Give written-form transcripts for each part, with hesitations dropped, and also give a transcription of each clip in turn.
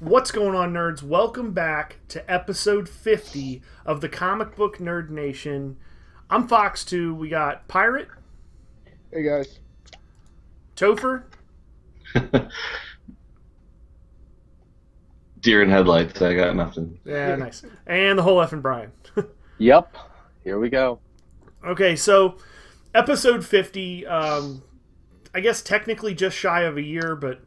What's going on, nerds? Welcome back to episode 50 of the Comic Book Nerd Nation. I'm Fox2. We got Pirate. Hey, guys. Topher. Deer in headlights. I got nothing. Yeah, nice. And the whole effing Brian. Yep. Here we go. Okay, so episode 50, I guess technically just shy of a year, but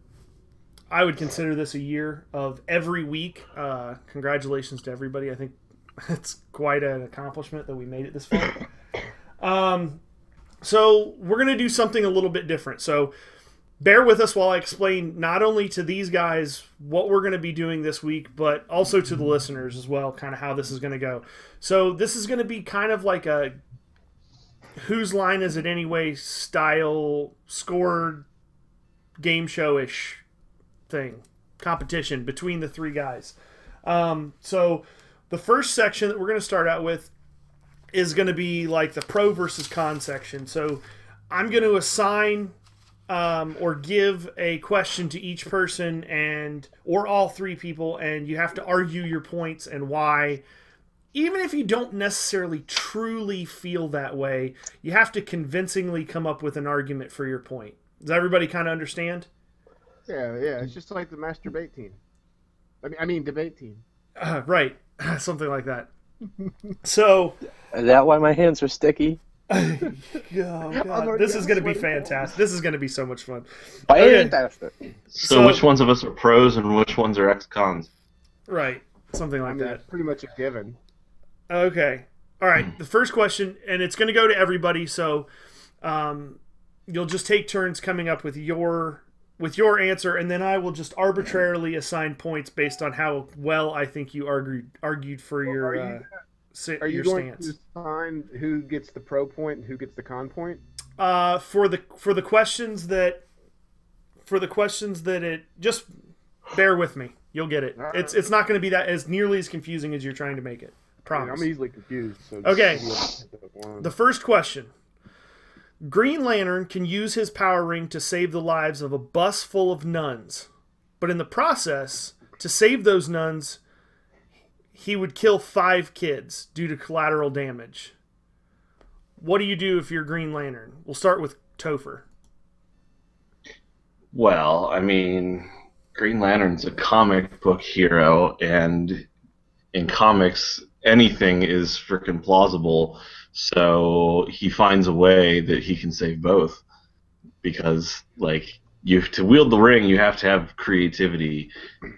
I would consider this a year of every week. Congratulations to everybody. I think it's quite an accomplishment that we made it this far. So we're going to do something a little bit different. So bear with us while I explain not only to these guys what we're going to be doing this week, but also to the listeners as well, kind of how this is going to go. So this is going to be kind of like a Whose Line Is It Anyway style, scored game show-ish thing, competition between the three guys. So the first section that we're going to start out with is going to be like the pro versus con section. So I'm going to assign or give a question to each person or all three people, and you have to argue your points and why. Even if you don't necessarily truly feel that way, you have to convincingly come up with an argument for your point. Does everybody kind of understand? Yeah, it's just like the master debate team. I mean debate team. Right, something like that. So, Is that why my hands are sticky? oh God. This is going to be fantastic. This is going to be so much fun. Fantastic. So which ones of us are pros and which ones are ex-cons? Right, something like that. It's pretty much a given. Okay. All right. The first question, and it's going to go to everybody. So, you'll just take turns coming up with your answer, and then I will just arbitrarily assign points based on how well I think you argued for your Are you your going stance. to assign who gets the pro point and who gets the con point? For the questions that it just bear with me. You'll get it. It's not going to be that as nearly as confusing as you're trying to make it. Promise. I'm easily confused. So Okay. The first question. Green Lantern can use his power ring to save the lives of a bus full of nuns. But in the process, to save those nuns, he would kill 5 kids due to collateral damage. What do you do if you're Green Lantern? We'll start with Topher. Well, I mean, Green Lantern's a comic book hero, and in comics, anything is freaking plausible. So he finds a way that he can save both, because to wield the ring, you have to have creativity,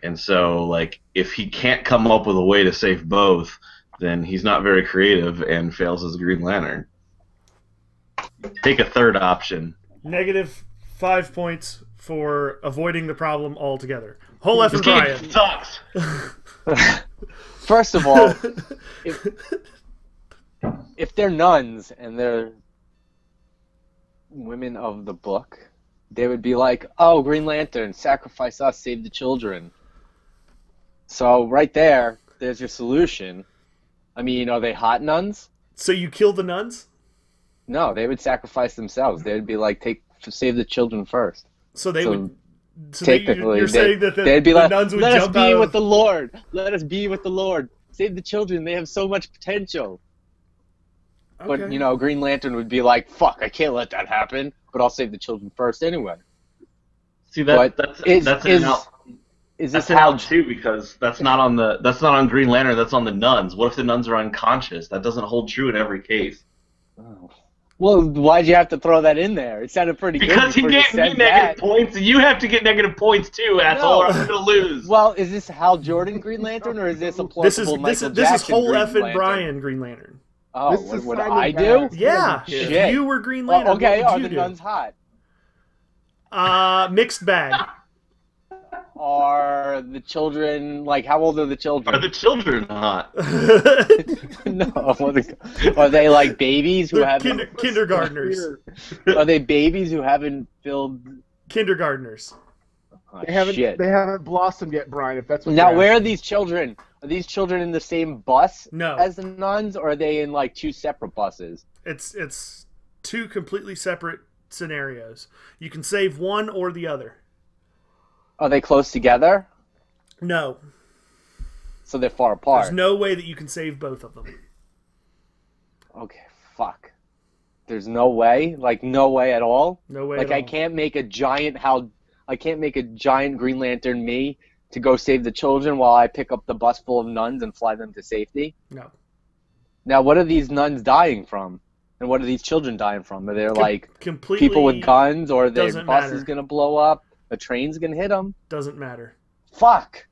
and so if he can't come up with a way to save both, then he's not very creative and fails as a Green Lantern. Take a third option. Negative 5 points for avoiding the problem altogether. Whole effing Brian. This game sucks. First of all, if they're nuns and they're women of the book, they would be like, oh, Green Lantern, sacrifice us, save the children. So right there's your solution. I mean, are they hot nuns? So you kill the nuns? No, they would sacrifice themselves. They would be like, save the children first. So they would... So technically, you're saying that they'd be the like, nuns would let us jump be out with the Lord. Let us be with the Lord. Save the children. They have so much potential. Okay. But, Green Lantern would be like, fuck, I can't let that happen, but I'll save the children first anyway. See, that's this an out too, because that's not on Green Lantern, that's on the nuns. What if the nuns are unconscious? That doesn't hold true in every case. Oh. Well, why'd you have to throw that in there? It sounded pretty good. Because he gave me negative points, and you have to get negative points too, asshole, or I'm gonna lose. Well, is this Hal Jordan Green Lantern, or is this a plausible Michael Jackson This is whole Green effing Lantern? Brian Green Lantern. Oh, This what is do I Simon do? Bass. Yeah, Shit. if you were Green Lantern, Okay, what are would the you do? nuns hot? Mixed bag. Are the children, how old are the children? Are the children hot? No, are they like babies who They're haven't... kindergartners. Are they babies who haven't filled... Kindergartners. Oh, They haven't shit. blossomed yet, Brian. If that's what. Now, you're where are asking. these children? Are these children in the same bus No. as the nuns, or are they in two separate buses? It's two completely separate scenarios. You can save one or the other. Are they close together? No. So they're far apart. There's no way that you can save both of them. Okay, fuck. There's no way? Like, no way at all? No way Like, at all. I can't make a giant Green Lantern me to go save the children while I pick up the bus full of nuns and fly them to safety? No. Now, what are these nuns dying from? And what are these children dying from? Are there, like, Completely people with guns, or their doesn't bus matter. is going to blow up? A train's going to hit them? Doesn't matter. Fuck!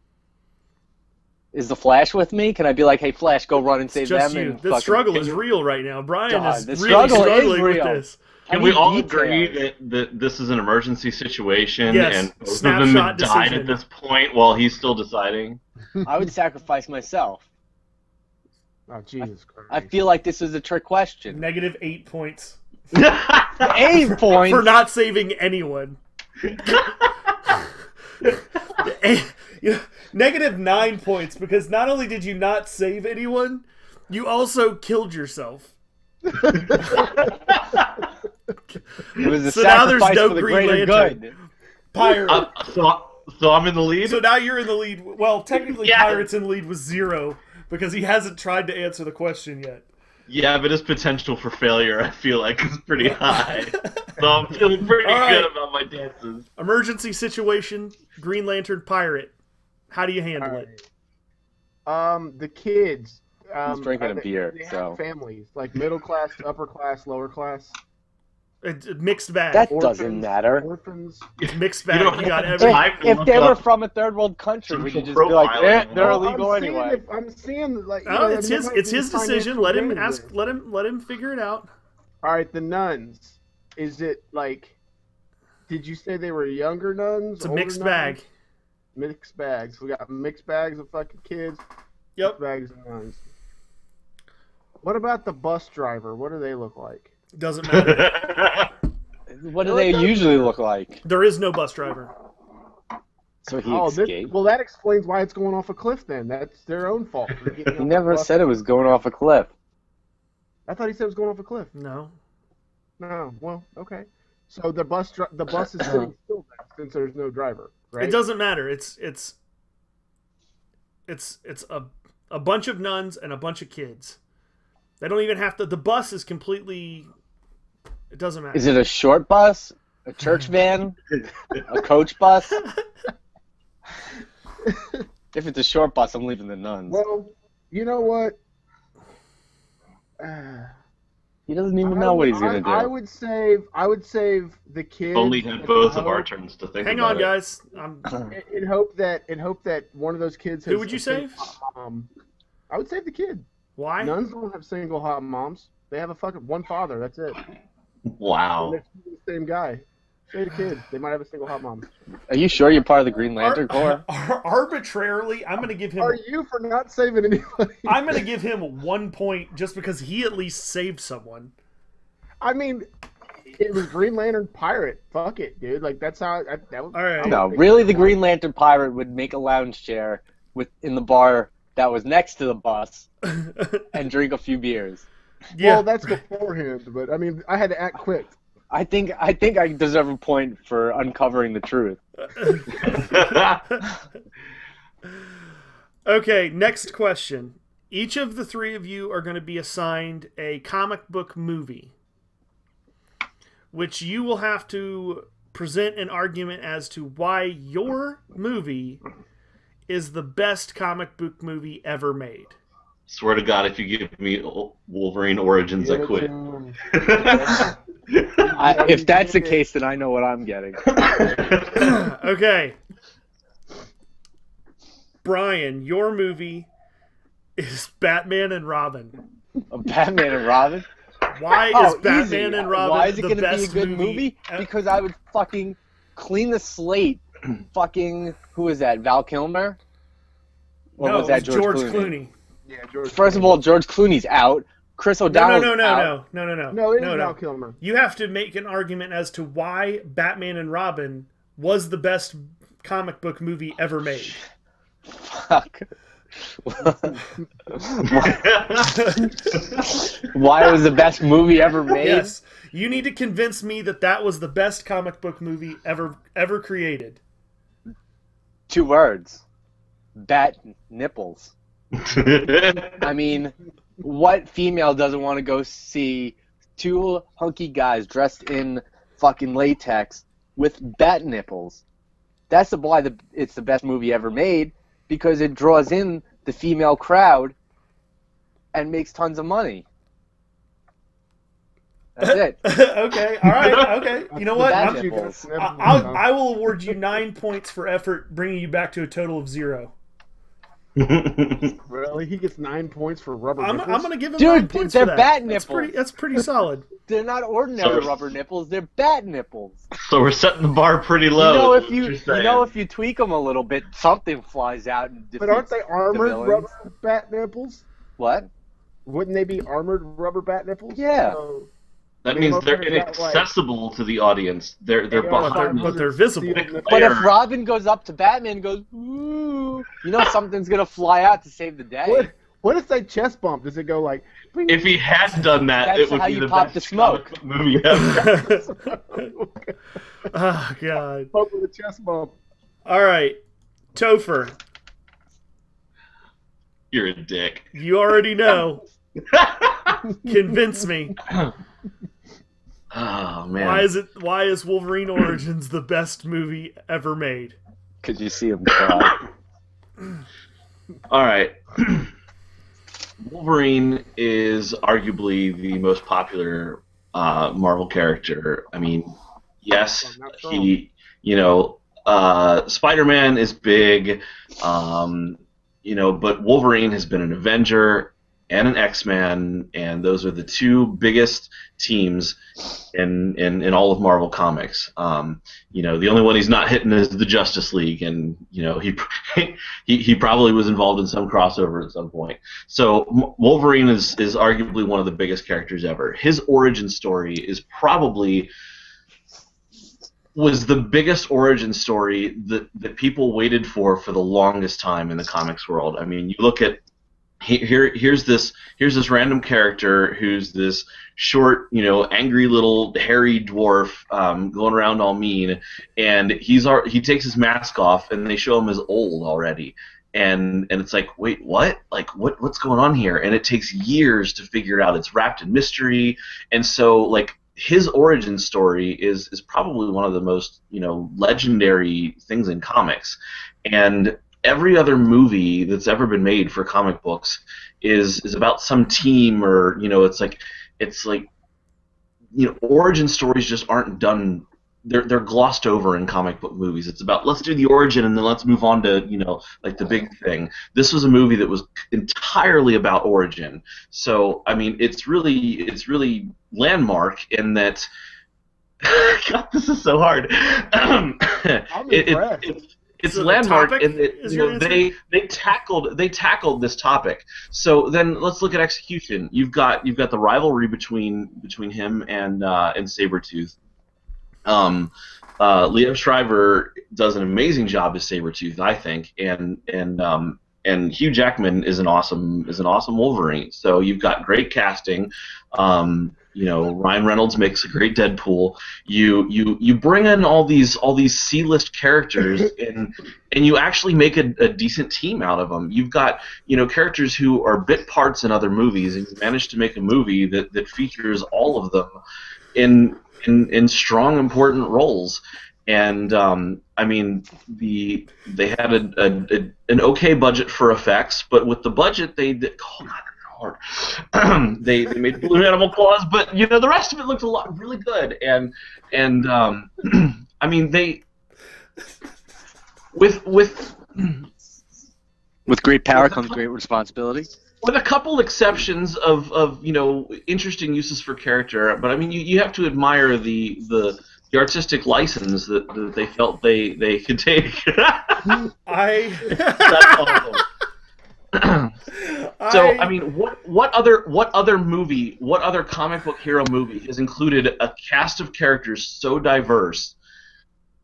Is the Flash with me? Can I be like, hey, Flash, go run and save Just them? you. And The fucking- struggle is real right now. Brian God, is the really struggle is struggling with real. this. I Can we need all details. agree that this is an emergency situation Yes, and both of snapshot them have died decision. at this point while he's still deciding? I would sacrifice myself. Oh Jesus Christ! I feel like this is a trick question. Negative 8 points 8 points. for not saving anyone. Negative 9 points because not only did you not save anyone, you also killed yourself. It was a So now there's sacrifice no for the Green greater Lantern. good. Pirate. So I'm in the lead? So now you're in the lead. Well, technically, Yeah. Pirate's in the lead with 0 because he hasn't tried to answer the question yet. Yeah, but his potential for failure, I feel like, is pretty high. So I'm feeling pretty All right. good about my dances. Emergency situation, Green Lantern Pirate. How do you handle it? The kids. He's drinking a beer, they have so- families like middle class, upper class, lower class. It's a mixed bag. That Orphans, doesn't matter. Orphans. Mixed bag. don't You got have every. time to If look they were up from a third world country, we could just social be like, profiling. they're Well, illegal I'm seeing anyway. I'm seeing like. you Oh, know, it's there his. might It's be his decision. financial Let him gain ask. there. Let him figure it out. All right, the nuns. Is it like? Did you say they were younger nuns? It's a older mixed nuns? bag. Mixed bags. We got mixed bags of fucking kids. Yep. Mixed bags of nuns. What about the bus driver? What do they look like? Doesn't matter. What do they usually look like? There is no bus driver. So he This, escaped? well, that explains why it's going off a cliff. Then that's their own fault. for getting He off never the bus. said it was going off a cliff. I thought he said it was going off a cliff. No. No. Well, okay. So the bus is sitting still then, since there's no driver, right? It doesn't matter. It's a bunch of nuns and a bunch of kids. They don't even have to. The bus is completely. It doesn't matter. Is it a short bus? A church van? A coach bus? If it's a short bus, I'm leaving the nuns. Well, you know what? He doesn't even know what he's gonna do. I would save the kids. Only have both of our turns to think Hang about on, it. guys. In hope that one of those kids. Has Who would you a single save? hot mom. I would save the kid. Why? Nuns don't have single hot moms. They have a fucking one father. That's it. Wow. And they're the same guy. Save the kid. They might have a single hot mom. Are you sure you're part of the Green Lantern Corps? Arbitrarily, I'm going to give him. Are you for not saving anybody? I'm going to give him 1 point just because he at least saved someone. I mean, it was Green Lantern Pirate. Fuck it, dude. Like that's how. That was, All right. No, really, the Green Lantern Pirate would make a lounge chair in the bar that was next to the bus and drink a few beers. Yeah. Well, that's beforehand, but I mean, I had to act quick. I think I deserve a point for uncovering the truth. Okay, next question. Each of the three of you are going to be assigned a comic book movie, which you will have to present an argument as to why your movie is the best comic book movie ever made. Swear to God, if you give me Wolverine Origins, I quit. If that's the case, then I know what I'm getting. Okay. Brian, your movie is Batman and Robin. Batman and Robin? Why is Batman easy. and Robin Why is it the gonna best be a good movie? Because I would fucking clean the slate. Fucking, who is that? Val Kilmer? Or No, was that it was George George Clooney? Yeah, George. First of all, George Clooney's out. Chris No, O'Donnell's no, no, out. no. No, it is Val Kilmer. You have to make an argument as to why Batman and Robin was the best comic book movie ever made. Fuck. Why it was the best movie ever made? Yes, you need to convince me that that was the best comic book movie ever created. 2 words. bat nipples. I mean, what female doesn't want to go see two hunky guys dressed in fucking latex with bat nipples? That's why it's the best movie ever made, because it draws in the female crowd and makes tons of money. That's it. Okay, all right, okay. You know what? Bat Once you nipples. got snipped, I will award you 9 points for effort, bringing you back to a total of 0. Really? He gets 9 points for rubber I'm nipples? going to give him Dude, 9 points they're for that. bat That's nipples. pretty solid. They're not ordinary So- rubber nipples. They're bat nipples. So we're setting the bar pretty low. If you tweak them a little bit, something flies out and defeats But aren't they armored villains. rubber bat nipples? What? Wouldn't they be armored rubber bat nipples? Yeah. So, that they means look they're like that, like- inaccessible to the audience. They're They are, behind. But they're visible. But if Robin goes up to Batman and goes, ooh, you know something's gonna fly out to save the day. what if they chest bump? Does it go like... bing? If he had done that, That's it would how be you the pop best the smoke. comic book movie ever. Oh, God. Bump with a chest bump. All right. Topher, You're a dick. you already know. Convince me. Oh man. Why is Wolverine Origins the best movie ever made? Because you see him cry. All right. Wolverine is arguably the most popular Marvel character. I mean, yes, he, Spider-Man is big, but Wolverine has been an Avenger and an X-Man, and those are the two biggest teams in all of Marvel Comics. The only one he's not hitting is the Justice League, and he probably was involved in some crossover at some point. So Wolverine is arguably one of the biggest characters ever. His origin story was the biggest origin story that people waited for the longest time in the comics world. I mean, you look at here's this random character who's this short, angry little hairy dwarf going around all mean, and he takes his mask off and they show him as old already, and it's like, wait, what? Like what's going on here? And it takes years to figure out. It's wrapped in mystery, and so like his origin story is probably one of the most legendary things in comics, and every other movie that's ever been made for comic books is about some team, or it's like origin stories just aren't done. They're glossed over in comic book movies. It's about, let's do the origin and then let's move on to like the big thing. This was a movie that was entirely about origin. So I mean, it's really landmark in that. God, this is so hard. I'm impressed. It's So the landmark topic in that is your answer? they tackled this topic. So then let's look at execution. You've got the rivalry between him and Sabretooth. Liev Schreiber does an amazing job as Sabretooth, I think, and Hugh Jackman is an awesome Wolverine. So you've got great casting. Ryan Reynolds makes a great Deadpool. You bring in all these C-list characters and you actually make a decent team out of them. You've got characters who are bit parts in other movies, and you manage to make a movie that features all of them in strong, important roles. And I mean, they had an okay budget for effects, but with the budget they did. Oh God. They made Blue Animal Claws, but the rest of it looked really good, and I mean they with great power comes great responsibility. With a couple exceptions of interesting uses for character, but I mean you have to admire the artistic license that they felt they could take. That's awesome. So I mean, what other comic book hero movie has included a cast of characters so diverse,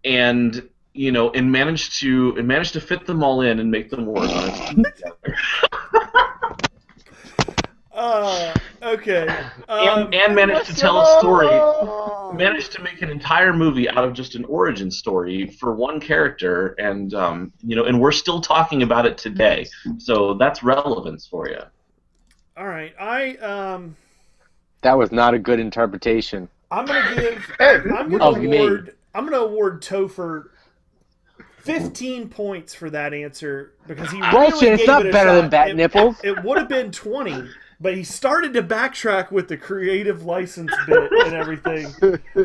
and managed to fit them all in and make them work on its team together? Okay. And managed to tell a story. managed to make an entire movie out of just an origin story for one character, and and we're still talking about it today. So that's relevance for you. All right, That was not a good interpretation. I'm gonna give. I'm Of gonna award Topher 15 points for that answer because he Bullshit, really it's gave not it a better shot. than Bat Nipples. It would have been 20, but he started to backtrack with the creative license bit and everything.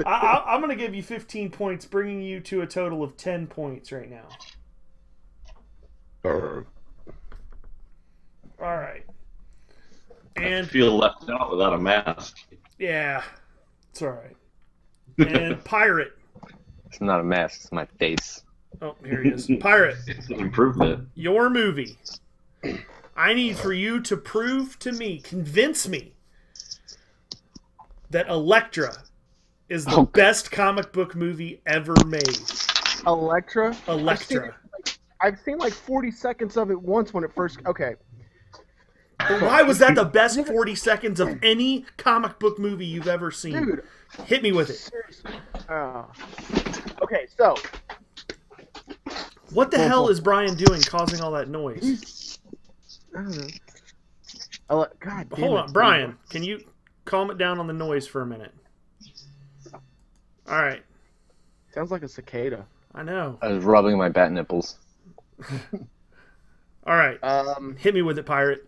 I'm gonna give you 15 points, bringing you to a total of 10 points right now. All right. I And feel left out without a mask. yeah, it's all right. And Pirate. It's not a mask. It's my face. Oh, here he is. Pirate, It's an improvement. your movie. I need for you to prove to me, convince me, that Elektra is the best comic book movie ever made. Elektra. Elektra. I've seen like 40 seconds of it once when it first. Okay. But why was that the best 40 seconds of any comic book movie you've ever seen? Dude. Hit me with it. Seriously. Okay, so. What the hell is Brian doing causing all that noise? I don't know. God damn Hold it. on, Brian. Can you calm it down on the noise for a minute? All right. Sounds like a cicada. I know. I was rubbing my bat nipples. All right. Hit me with it, Pirate.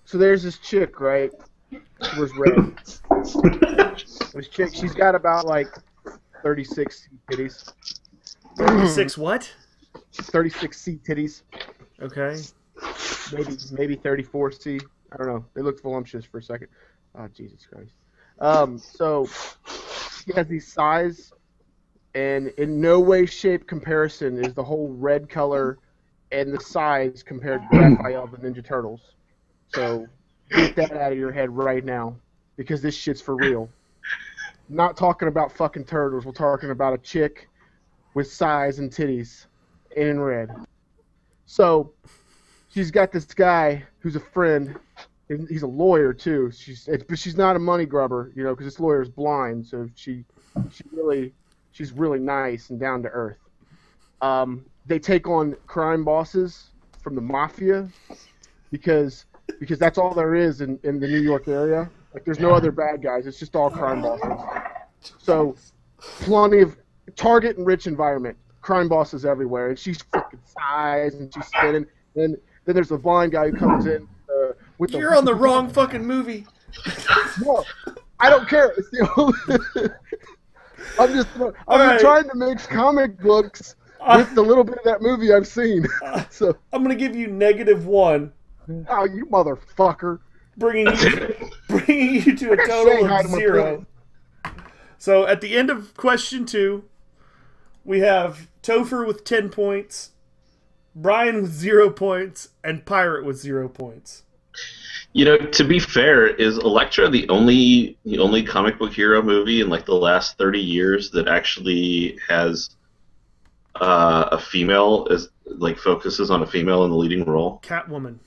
So there's this chick, right? Was red. This chick, she's got about like 36 C titties. 36 what? 36 C titties. Okay. Maybe 34 C. I don't know. They looked voluptuous for a second. Oh, Jesus Christ. So she has these size, and in no way, shape, comparison is the whole red color and the size compared to Raphael the Ninja Turtles. So get that out of your head right now, because this shit's for real. Not talking about fucking turtles. We're talking about a chick with size and titties in red. So she's got this guy who's a friend. He's a lawyer too. But she's not a money grubber, you know, because this lawyer is blind. So she's really nice and down to earth. They take on crime bosses from the mafia because that's all there is in the New York area. Like, there's no other bad guys. It's just all crime bosses. So plenty of target and rich environment. Crime bosses everywhere, and she's freaking size and she's spinning. Then there's the blind guy who comes in with You're on the wrong fucking movie. No, I don't care. It's the only. I'm just right. trying to mix comic books with the little bit of that movie I've seen. So I'm gonna give you -1, oh, you motherfucker! bringing you to a total Say hi of to my 0. friend. So at the end of question 2, we have Topher with 10 points, Brian with 0 points, and Pirate with 0 points. You know, to be fair, is Elektra the only comic book hero movie in like the last 30 years that actually has a female as like focuses on a female in the leading role? Catwoman.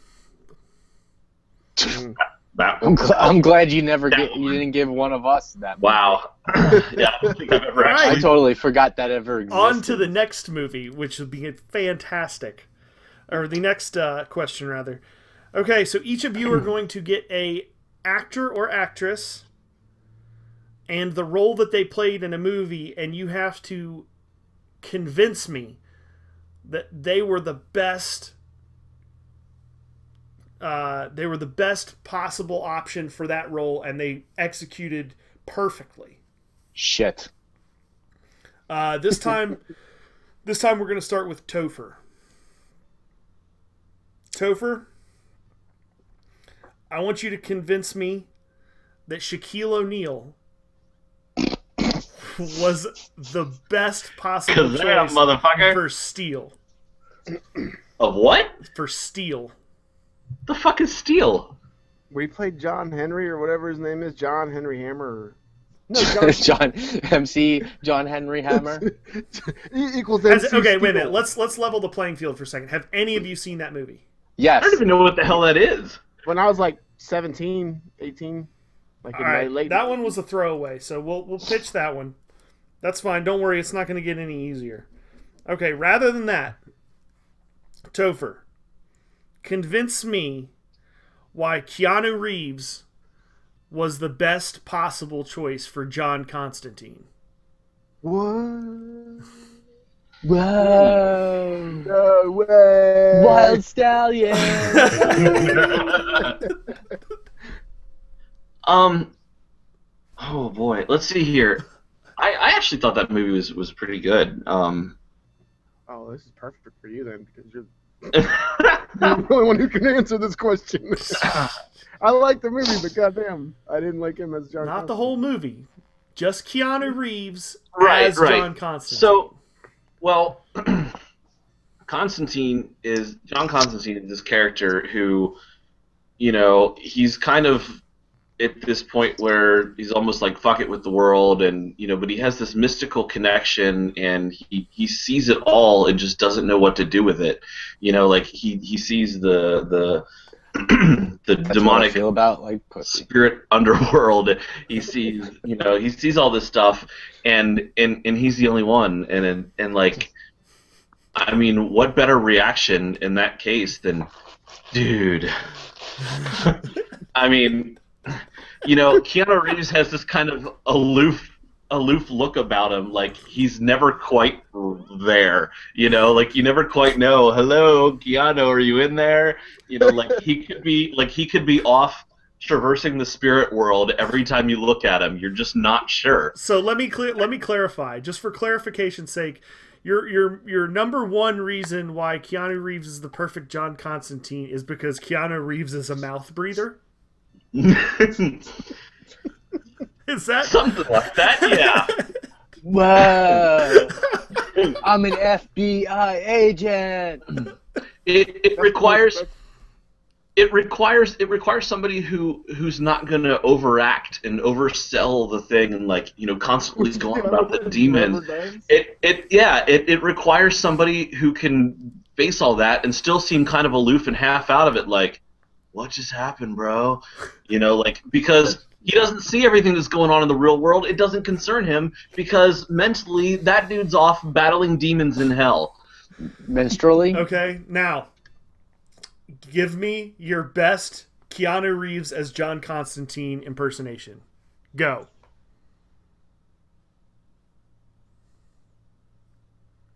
I'm glad you didn't give one of us that. Wow. Yeah, I don't think I've ever Right. I actually. totally forgot that ever existed. On to the next movie, which would be fantastic. Or the next question, rather. Okay, so each of you are going to get a actor or actress and the role that they played in a movie, and you have to convince me that they were the best. They were the best possible option for that role, and they executed perfectly. Shit. This time we're going to start with Topher. Topher, I want you to convince me that Shaquille O'Neal was the best possible Kazam, choice motherfucker. for Steel. Of what? For Steel. The fuck is Steel? We played John Henry or whatever his name is, John Henry Hammer. Or... No, John Henry Hammer. equals Okay, MC wait a Steel. minute. Let's level the playing field for a second. Have any of you seen that movie? I Yes. don't even know what the hell that is. When I was like 17, 18. Like All in my right, late. that one was a throwaway, so we'll pitch that one. That's fine. Don't worry, it's not going to get any easier. Okay, rather than that, Topher, convince me why Keanu Reeves was the best possible choice for John Constantine. What? Whoa! No way! Wild Stallion! Oh boy, let's see here. I actually thought that movie was pretty good. Oh, this is perfect for you then, because you're the only one who can answer this question. I like the movie, but goddamn, I didn't like him as John. Not the whole movie, just Keanu Reeves Right, as right. John Constantine. So, well, John Constantine is this character who, you know, he's kind of at this point where he's almost like fuck it with the world, and you know, but he has this mystical connection, and he sees it all and just doesn't know what to do with it. You know, like he sees the the That's what I demonic feel about like pussy. spirit underworld. He sees, you know, he sees all this stuff, and he's the only one, and like, I mean, what better reaction in that case than, dude? I mean, you know, Keanu Reeves has this kind of aloof look about him, like he's never quite there, you know, like you never quite know, hello Keanu, are you in there? You know, like he could be off traversing the spirit world every time you look at him. You're just not sure. So let me clarify, just for clarification's sake. Your number one reason why Keanu Reeves is the perfect John Constantine is because Keanu Reeves is a mouth breather? Is that Something like that, yeah. Whoa! I'm an FBI agent. It requires somebody who's not gonna overact and oversell the thing and, like, you know, constantly going about the demons. It requires somebody who can face all that and still seem kind of aloof and half out of it, like, what just happened, bro? You know, like, because he doesn't see everything that's going on in the real world. It doesn't concern him because mentally that dude's off battling demons in hell. Minstrelly? okay? Now, give me your best Keanu Reeves as John Constantine impersonation. Go.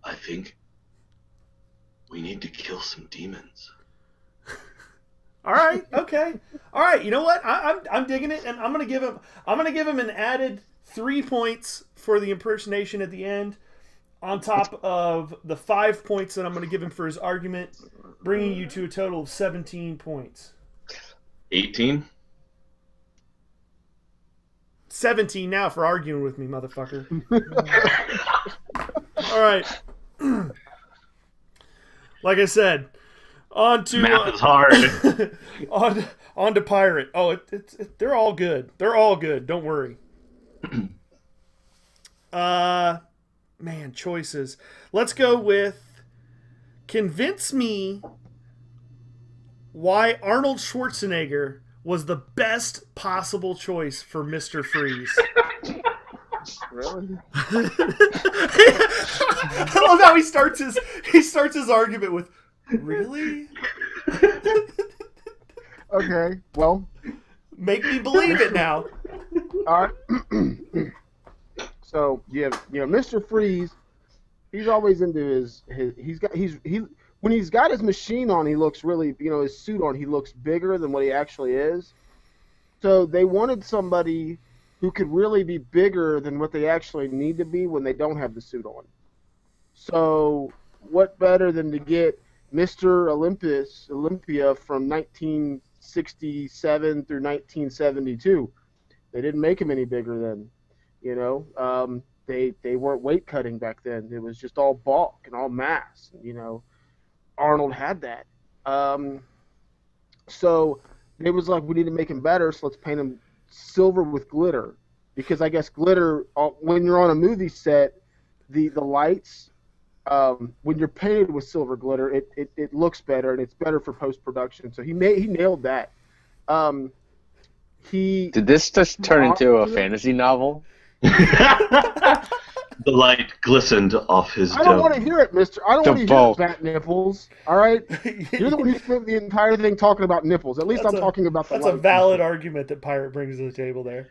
I think we need to kill some demons. All right, okay, all right. You know what? I'm digging it, and I'm gonna give him an added 3 points for the impersonation at the end, on top of the 5 points that I'm gonna give him for his argument, bringing you to a total of 17 points. 18? 17 now for arguing with me, motherfucker. All right. Like I said, on to Math is hard. on to Pirate. Oh, they're all good. They're all good. Don't worry. Man, choices. Let's go with convince me why Arnold Schwarzenegger was the best possible choice for Mr. Freeze. Really? I love how he starts his argument with, really? Okay. Well. Make me believe it now. All right. So Mr. Freeze, he's always into his when he's got his machine on, he looks really, his suit on, he looks bigger than what he actually is. So they wanted somebody who could really be bigger than what they actually need to be when they don't have the suit on. So what better than to get Mr. Olympia from 1967 through 1972. They didn't make him any bigger then. They weren't weight cutting back then. It was just all bulk and all mass. Arnold had that. So it was like, we need to make him better, so let's paint him silver with glitter. Because I guess glitter, when you're on a movie set, the lights, when you're painted with silver glitter, it looks better, and it's better for post-production. So he nailed that. he Did this just turn into a fantasy novel? The light glistened off his I don't dome. want to hear it, Mister. I don't The want to hear bulk. it, Bat Nipples. All right, you're the one who spent the entire thing talking about nipples. At least That's I'm talking about the. That's a light. valid argument that Pirate brings to the table there.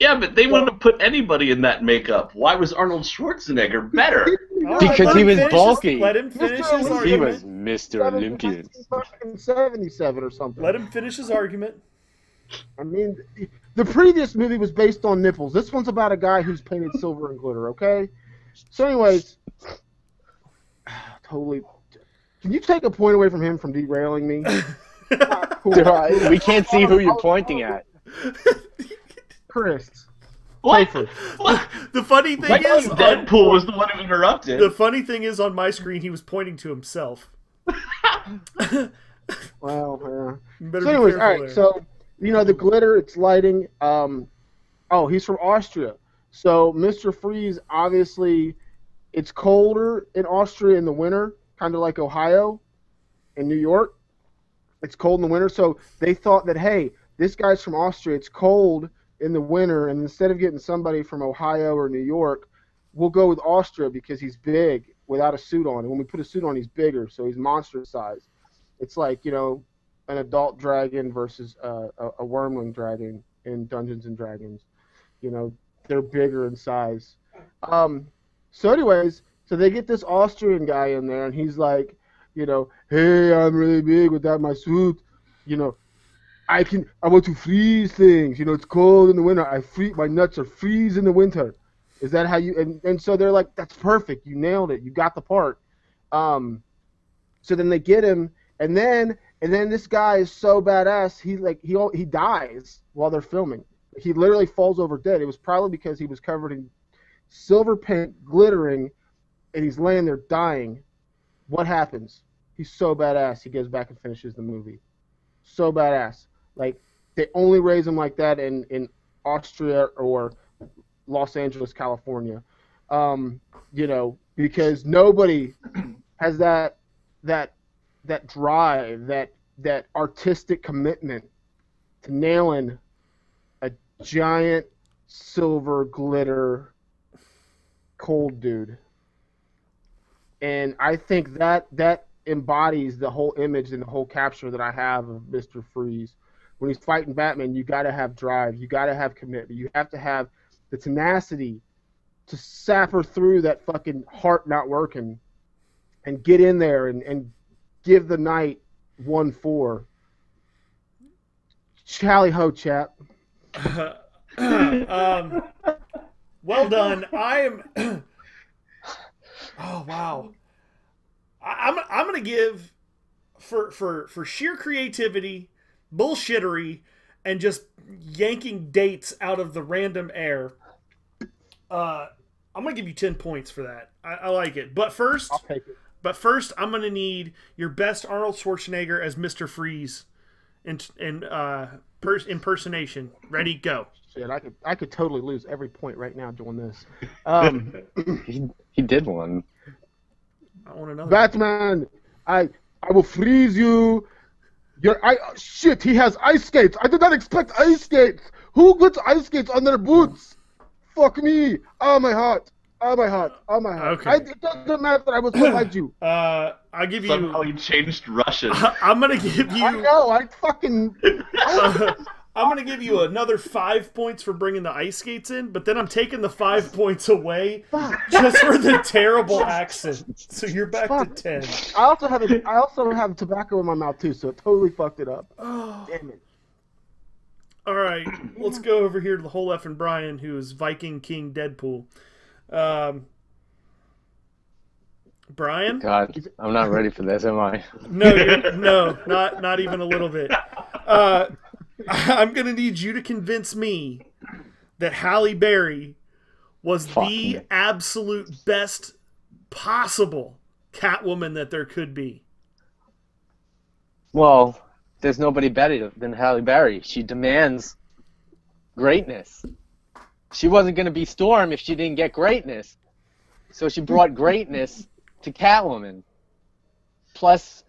Yeah, but they wouldn't have put anybody in that makeup. Why was Arnold Schwarzenegger better? All right, Because let he him was finish bulky. Let him finish Mr. his Olympian. He argument. was Mr. Olympian. 77 or something. Let him finish his argument. I mean, the previous movie was based on nipples. This one's about a guy who's painted silver and glitter. Okay. So, anyways, totally. Can you take a point away from him from derailing me? Cool. We can't see who you're pointing at. Chris. What? Clifford. The funny thing Like is, Deadpool was the one who interrupted. the funny thing is, on my screen, he was pointing to himself. Well, You better so be anyways, careful all right. there. So the glitter, it's lighting. Oh, he's from Austria. So Mr. Freeze, obviously, it's colder in Austria in the winter, kind of like Ohio and New York. It's cold in the winter, so they thought that, hey, this guy's from Austria. It's cold in the winter, and instead of getting somebody from Ohio or New York, we'll go with Austria because he's big without a suit on. And when we put a suit on, he's bigger, so he's monster size. It's like, you know, an adult dragon versus a wormling dragon in Dungeons and Dragons. You know, they're bigger in size. So anyways, so they get this Austrian guy in there, and he's like, you know, hey, I'm really big without my suit. You know, I want to freeze things. You know, it's cold in the winter. My nuts are freeze in the winter. Is that how you? And so they're like, that's perfect. You nailed it. You got the part. So then they get him, and then this guy is so badass. He dies while they're filming. He literally falls over dead. It was probably because he was covered in silver paint, glittering, and he's laying there dying. What happens? He's so badass. He goes back and finishes the movie. So badass. Like, they only raise him like that in Austria or Los Angeles, California. You know, because nobody has that drive, that artistic commitment to nailing a giant silver glitter cold dude. And I think that embodies the whole image and the whole capture that I have of Mr. Freeze. When he's fighting Batman, you got to have drive. You got to have commitment. You have to have the tenacity to sapper through that fucking heart not working and get in there and give the night 1-4. Chally ho, chap. Well done. I am. Oh wow. I'm gonna give for sheer creativity, bullshittery, and just yanking dates out of the random air. I'm gonna give you 10 points for that. I like it. But first, I'll take it. I'm gonna need your best Arnold Schwarzenegger as Mr. Freeze in impersonation. Ready, go. Shit, I could totally lose every point right now doing this. He did one. I want another. Batman, I will freeze you. Shit, he has ice skates. I did not expect ice skates. Who puts ice skates on their boots? Fuck me. Oh my heart. Oh my heart. Oh my heart. Okay. It doesn't matter that I was behind you. I'll give you. Somehow he changed Russian. I'm gonna give you. I know. I fucking. I'm gonna give you another 5 points for bringing the ice skates in, but then I'm taking the 5 points away just for the terrible accent. So you're back to 10. I also have tobacco in my mouth too, so it totally fucked it up. Oh. Damn it. All right, let's go over here to the whole effing Brian, who is Viking King Deadpool. Brian? God, I'm not ready for this, am I? No, not even a little bit. I'm gonna need you to convince me that Halle Berry was the absolute best possible Catwoman that there could be. Well, there's nobody better than Halle Berry. She demands greatness. She wasn't going to be Storm if she didn't get greatness. So she brought greatness to Catwoman. Plus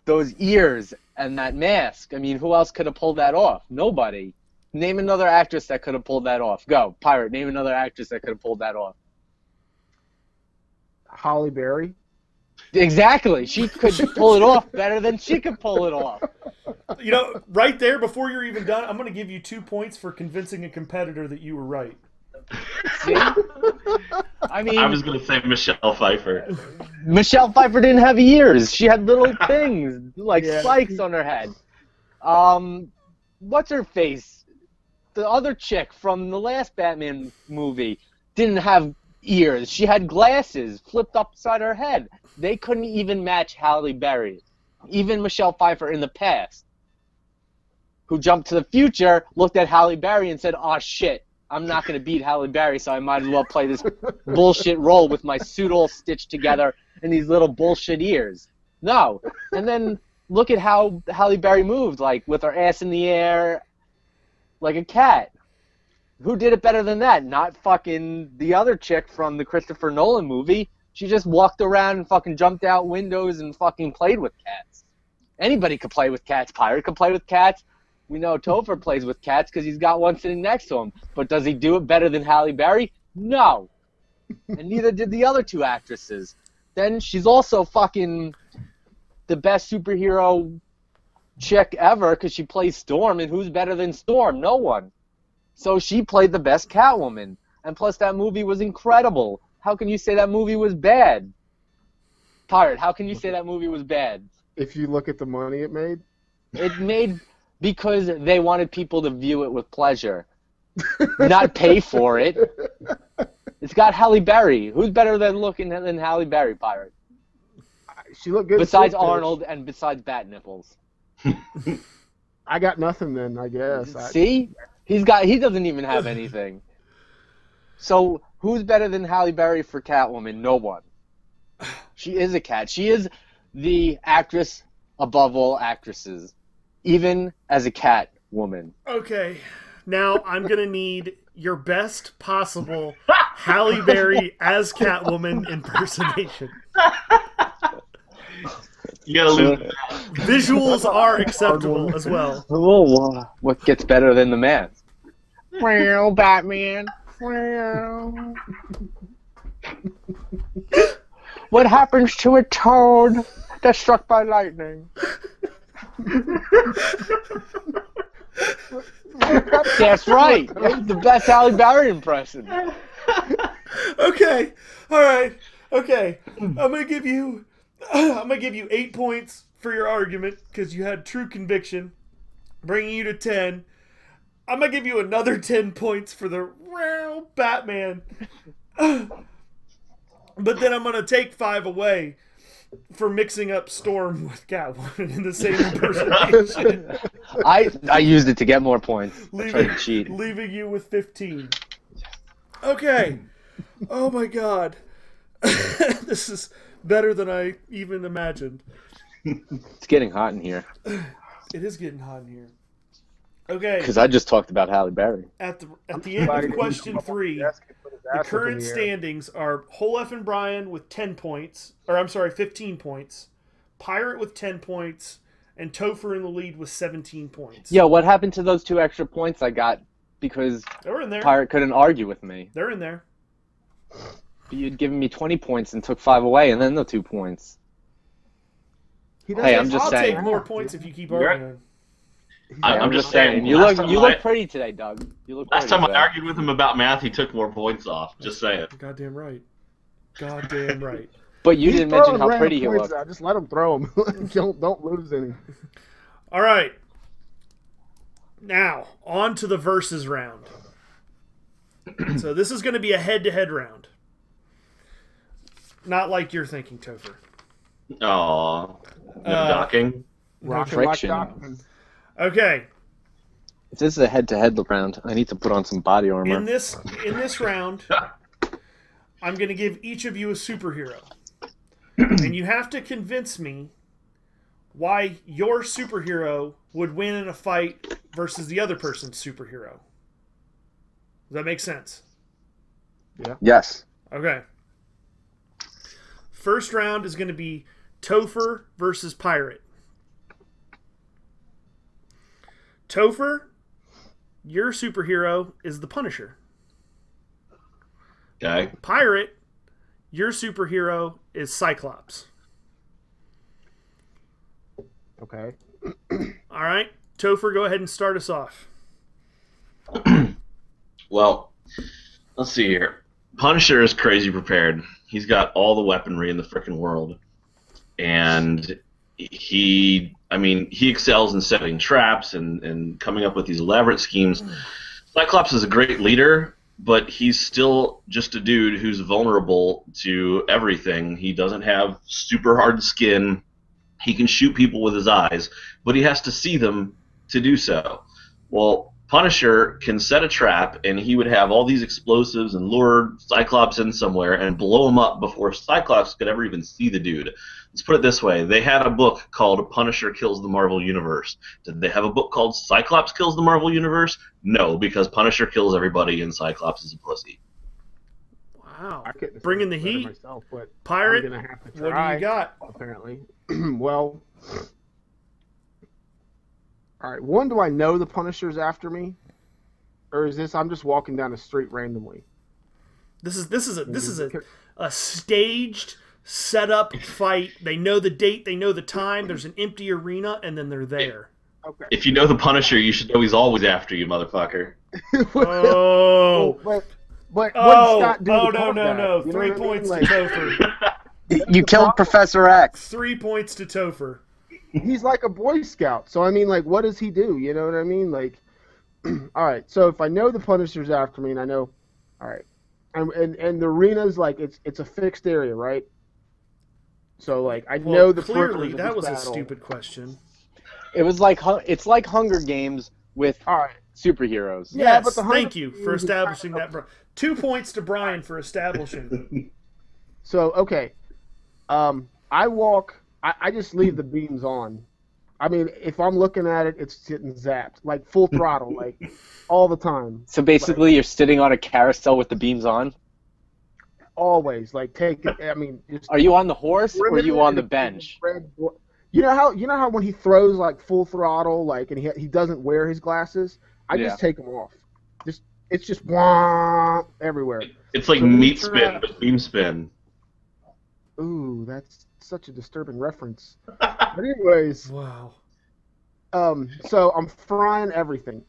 those ears and that mask. I mean, who else could have pulled that off? Nobody. Name another actress that could have pulled that off. Go, Pirate. Name another actress that could have pulled that off. Holly Berry. Exactly. She could pull it off better than she could pull it off. You know, right there, before you're even done, I'm going to give you 2 points for convincing a competitor that you were right. See? I mean, I was going to say Michelle Pfeiffer. Michelle Pfeiffer didn't have ears. She had little things, like Yeah. spikes on her head. What's her face? The other chick from the last Batman movie didn't have ears. She had glasses flipped upside her head. They couldn't even match Halle Berry. Even Michelle Pfeiffer in the past, who jumped to the future, looked at Halle Berry and said, "Oh shit, I'm not going to beat Halle Berry, so I might as well play this bullshit role with my suit all stitched together and these little bullshit ears." No. And then look at how Halle Berry moved, like with her ass in the air, like a cat. Who did it better than that? Not fucking the other chick from the Christopher Nolan movie. She just walked around and fucking jumped out windows and fucking played with cats. Anybody could play with cats. Pirate could play with cats. We know Topher plays with cats because he's got one sitting next to him. But does he do it better than Halle Berry? No. And neither did the other 2 actresses. Then she's also fucking the best superhero chick ever because she plays Storm. And who's better than Storm? No one. So she played the best Catwoman. And plus that movie was incredible. How can you say that movie was bad? Pirate, how can you say that movie was bad? If you look at the money it made. It made because they wanted people to view it with pleasure, not pay for it. It's got Halle Berry. Who's better than Halle Berry, Pirate? She looked good. Besides Arnold and besides Bat Nipples. I got nothing then, I guess. See? He doesn't even have anything. So who's better than Halle Berry for Catwoman? No one. She is a cat. She is the actress above all actresses, even as a cat woman. Okay, now I'm going to need your best possible Halle Berry as Catwoman impersonation. You gotta lose. Visuals are acceptable as well. Oh, what gets better than the mask? Well, Batman. Well. What happens to a toad that's struck by lightning? That's right. That's the best Halle Berry impression. Okay, all right, okay. I'm gonna give you 8 points for your argument because you had true conviction, bringing you to 10. I'm gonna give you another 10 points for the real Batman, but then I'm gonna take 5 away for mixing up Storm with Catwoman in the same impersonation. I used it to get more points. I tried to cheat. Leaving you with 15. Okay. Oh my god. This is better than I even imagined. It's getting hot in here. It is getting hot in here. Okay. Because I just talked about Halle Berry. At the end of question 3, the current standings are Holef and Brian with 10 points. Or I'm sorry, 15 points. Pirate with 10 points. And Topher in the lead with 17 points. Yo, what happened to those 2 extra points I got because They were in there. Pirate couldn't argue with me? They're in there. You'd given me 20 points and took 5 away, and then the 2 points. Hey, I'm just I'll saying. take more points if you keep You're- arguing. I'm just saying. You last look time I- pretty today, Doug. You look Last pretty time I today. argued with him about math, he took more points off. Just saying. Goddamn right. Goddamn right. But you He's didn't mention throwing how random pretty he points looked. out. Just let him throw them. don't lose any. All right. Now, on to the versus round. So this is going to be a head-to-head round. Not like you're thinking, Topher. Aw. No docking. Rocking friction. like Dockman. Okay. If this is a head-to-head round, I need to put on some body armor. In this round, I'm going to give each of you a superhero. And you have to convince me why your superhero would win in a fight versus the other person's superhero. Does that make sense? Yes. Okay. First round is going to be Topher versus Pirate. Topher, your superhero is the Punisher. Okay. Pirate, your superhero is Cyclops. Okay. All right, Topher, go ahead and start us off. Well, let's see here. Punisher is crazy prepared. He's got all the weaponry in the frickin' world. And he excels in setting traps and coming up with these elaborate schemes. Cyclops is a great leader, but he's still just a dude who's vulnerable to everything. He doesn't have super hard skin. He can shoot people with his eyes, but he has to see them to do so. Well, Punisher can set a trap, and he would have all these explosives and lure Cyclops in somewhere and blow him up before Cyclops could ever even see the dude. Let's put it this way. They had a book called Punisher Kills the Marvel Universe. Did they have a book called Cyclops Kills the Marvel Universe? No, because Punisher kills everybody and Cyclops is a pussy. Wow. I couldn't Bringing the say it better heat. myself, but Pirate, I'm gonna have to what do try, you got? apparently. Well, all right. One, do I know the Punisher's after me, or is this I'm just walking down the street randomly? This is a staged, set up fight. They know the date, they know the time. There's an empty arena, and then they're there. Okay. If you know the Punisher, you should know he's always after you, motherfucker. Oh. But wouldn't Oh, Scott do oh the no, call no, back? no. You know 3 what I mean? points Like, to Topher. You killed Professor X. 3 points to Topher. He's like a Boy Scout. So, I mean, like, what does he do? You know what I mean? Like, all right. So, if I know the Punisher's after me, and I know, all right. And the arena's like, it's a fixed area, right? So, like, I Well, know the clearly parameters of that this was a battle. stupid question. It's like Hunger Games with All right. superheroes. Yeah, Yes, but the thank Hunger you for Games is establishing kind that. 2 points to Brian for establishing. So, okay. I walk, I just leave the beams on. I mean, if I'm looking at it, it's getting zapped, like full throttle, like all the time. So basically, you're sitting on a carousel with the beams on. Always, like take it. I mean, just Are you on the horse or are you on the bench? You know how when he throws like full throttle, like, and he doesn't wear his glasses, I Yeah. just take them off. It's just wah everywhere. It's like So meat we spin, try- but beam spin. Ooh, that's such a disturbing reference. But anyways, Wow. so I'm frying everything,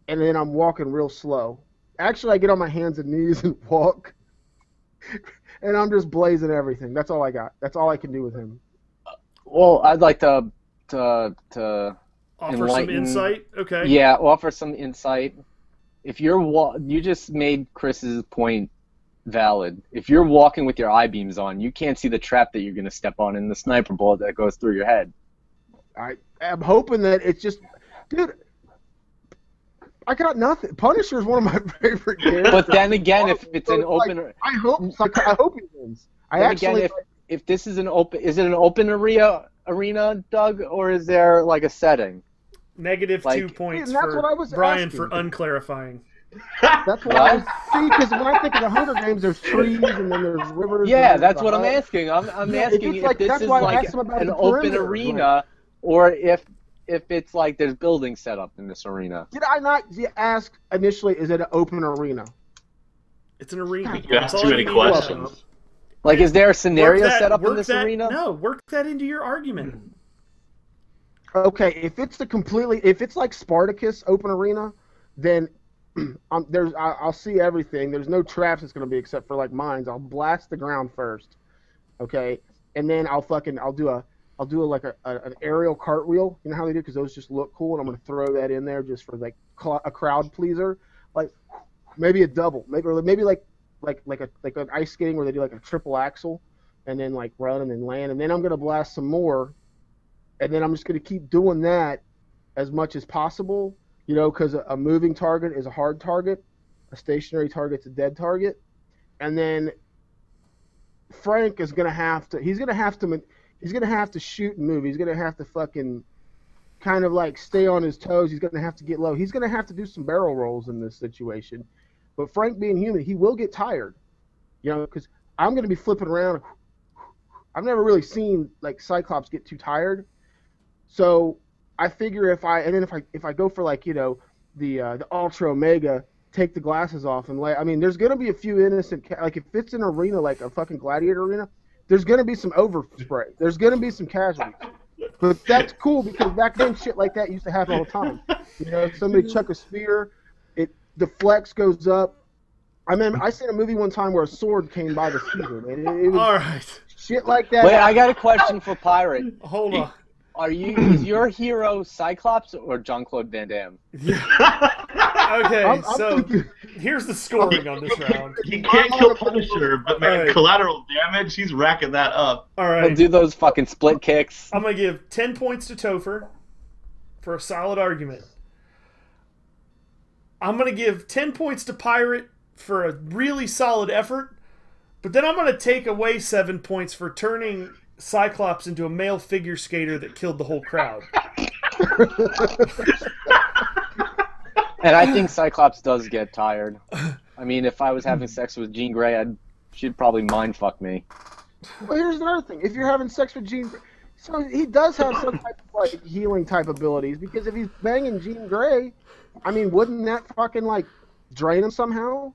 and then I'm walking real slow. Actually, I get on my hands and knees and walk, and I'm just blazing everything. That's all I got. That's all I can do with him. Well, I'd like to Offer some Enlighten- insight. Okay. yeah, offer some insight. If you just made Chris's point valid. If you're walking with your I-beams on, you can't see the trap that you're going to step on in the sniper bullet that goes through your head. I'm hoping that it's just, dude. I got nothing. Punisher is one of my favorite characters. But then again, if it's an So it's open, like, I hope he wins. I then actually. again, if this is is it an open arena, Doug, or is there like a setting? Negative Like- 2 points that's what I for was Brian asking. for unclarifying. That's what I was. See, because when I think of the Hunger Games, there's trees and then there's rivers. Yeah, and that's there's what I'm hut. asking. I'm Yeah, if asking it's if like- this that's is why I like asked him about an the open perimeter, arena, or if it's like there's buildings set up in this arena. Did I not ask initially? Is it an open arena? It's an arena. You That's asked all too many you need to know. questions. Like, is there a scenario Work that- set up in work this that- arena? No, work that into your argument. Okay, if it's like Spartacus open arena, then I'll see everything. There's no traps that's gonna be except for like mines. I'll blast the ground first, okay, and then I'll do an aerial cartwheel. You know how they do? Because those just look cool, and I'm gonna throw that in there just for like a crowd pleaser, like maybe a double, maybe like an ice skating where they do like a triple axel, and then like run and then land, and then I'm gonna blast some more. And then I'm just going to keep doing that as much as possible, because a moving target is a hard target, a stationary target's a dead target, and then Frank is going to have to shoot and move. He's going to have to fucking kind of like stay on his toes. He's going to have to get low. He's going to have to do some barrel rolls in this situation. But Frank being human, he will get tired, because I'm going to be flipping around. I've never really seen like Cyclops get too tired. So I figure if I go for like the Ultra Omega take the glasses off and lay. I mean, there's gonna be a few innocent like if it's an arena like a fucking gladiator arena, there's gonna be some overspray. There's gonna be some casualties. But that's cool because back then shit like that used to happen all the time. You know, somebody chuck a spear, it deflects, goes up. I mean, I seen a movie one time where a sword came by the speaker, man. It was All right. shit like that. Wait, I got a question for Pirate. Hold on. Is your hero Cyclops or Jean-Claude Van Damme? Okay, I'm so thinking- here's the scoring on this round. He can't kill Punisher, but man, Alright. collateral damage, he's racking that up. All He'll right. do those fucking split kicks. I'm going to give 10 points to Topher for a solid argument. I'm going to give 10 points to Pirate for a really solid effort. But then I'm going to take away 7 points for turning Cyclops into a male figure skater that killed the whole crowd. And I think Cyclops does get tired. I mean, if I was having sex with Jean Grey, she'd probably mind fuck me. Well, here's another thing. If you're having sex with Jean Grey, so he does have some type of like healing type abilities because if he's banging Jean Grey, I mean, wouldn't that fucking like drain him somehow?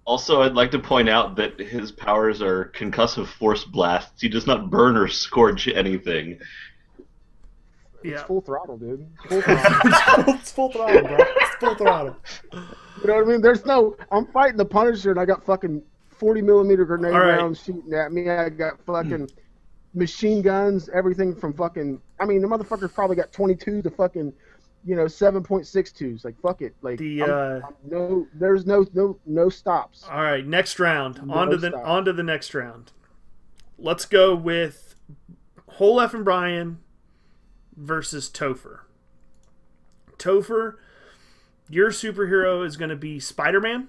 Also, I'd like to point out that his powers are concussive force blasts. He does not burn or scorch anything. It's Yeah. full throttle, dude. Full throttle. It's full throttle, bro. It's full throttle. You know what I mean? There's no. I'm fighting the Punisher and I got fucking 40mm grenade All right. rounds shooting at me. I got fucking machine guns, everything from fucking. I mean, the motherfucker's probably got 22 to fucking, 7.62s. Like fuck it. Like The there's no stops. all right, next round. No On to stop. the next round. Let's go with Whole F and Brian versus Topher. Topher, your superhero is going to be Spider-Man.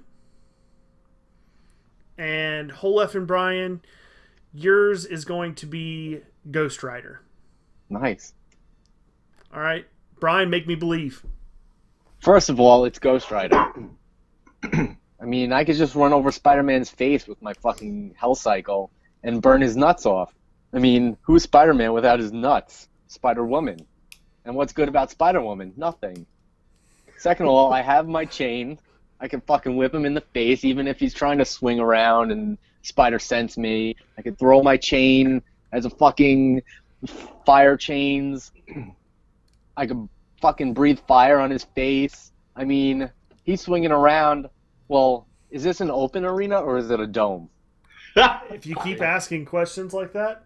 And Whole F and Brian, yours is going to be Ghost Rider. Nice. All right, Brian, make me believe. First of all, it's Ghost Rider. I mean, I could just run over Spider-Man's face with my fucking Hell Cycle and burn his nuts off. I mean, who's Spider-Man without his nuts? Spider-Woman. And what's good about Spider-Woman? Nothing. Second of all, I have my chain. I can fucking whip him in the face even if he's trying to swing around and Spider sense me. I can throw my chain as a fucking fire chains. I could fucking breathe fire on his face. I mean, he's swinging around. Well, is this an open arena or is it a dome? If you keep asking questions like that,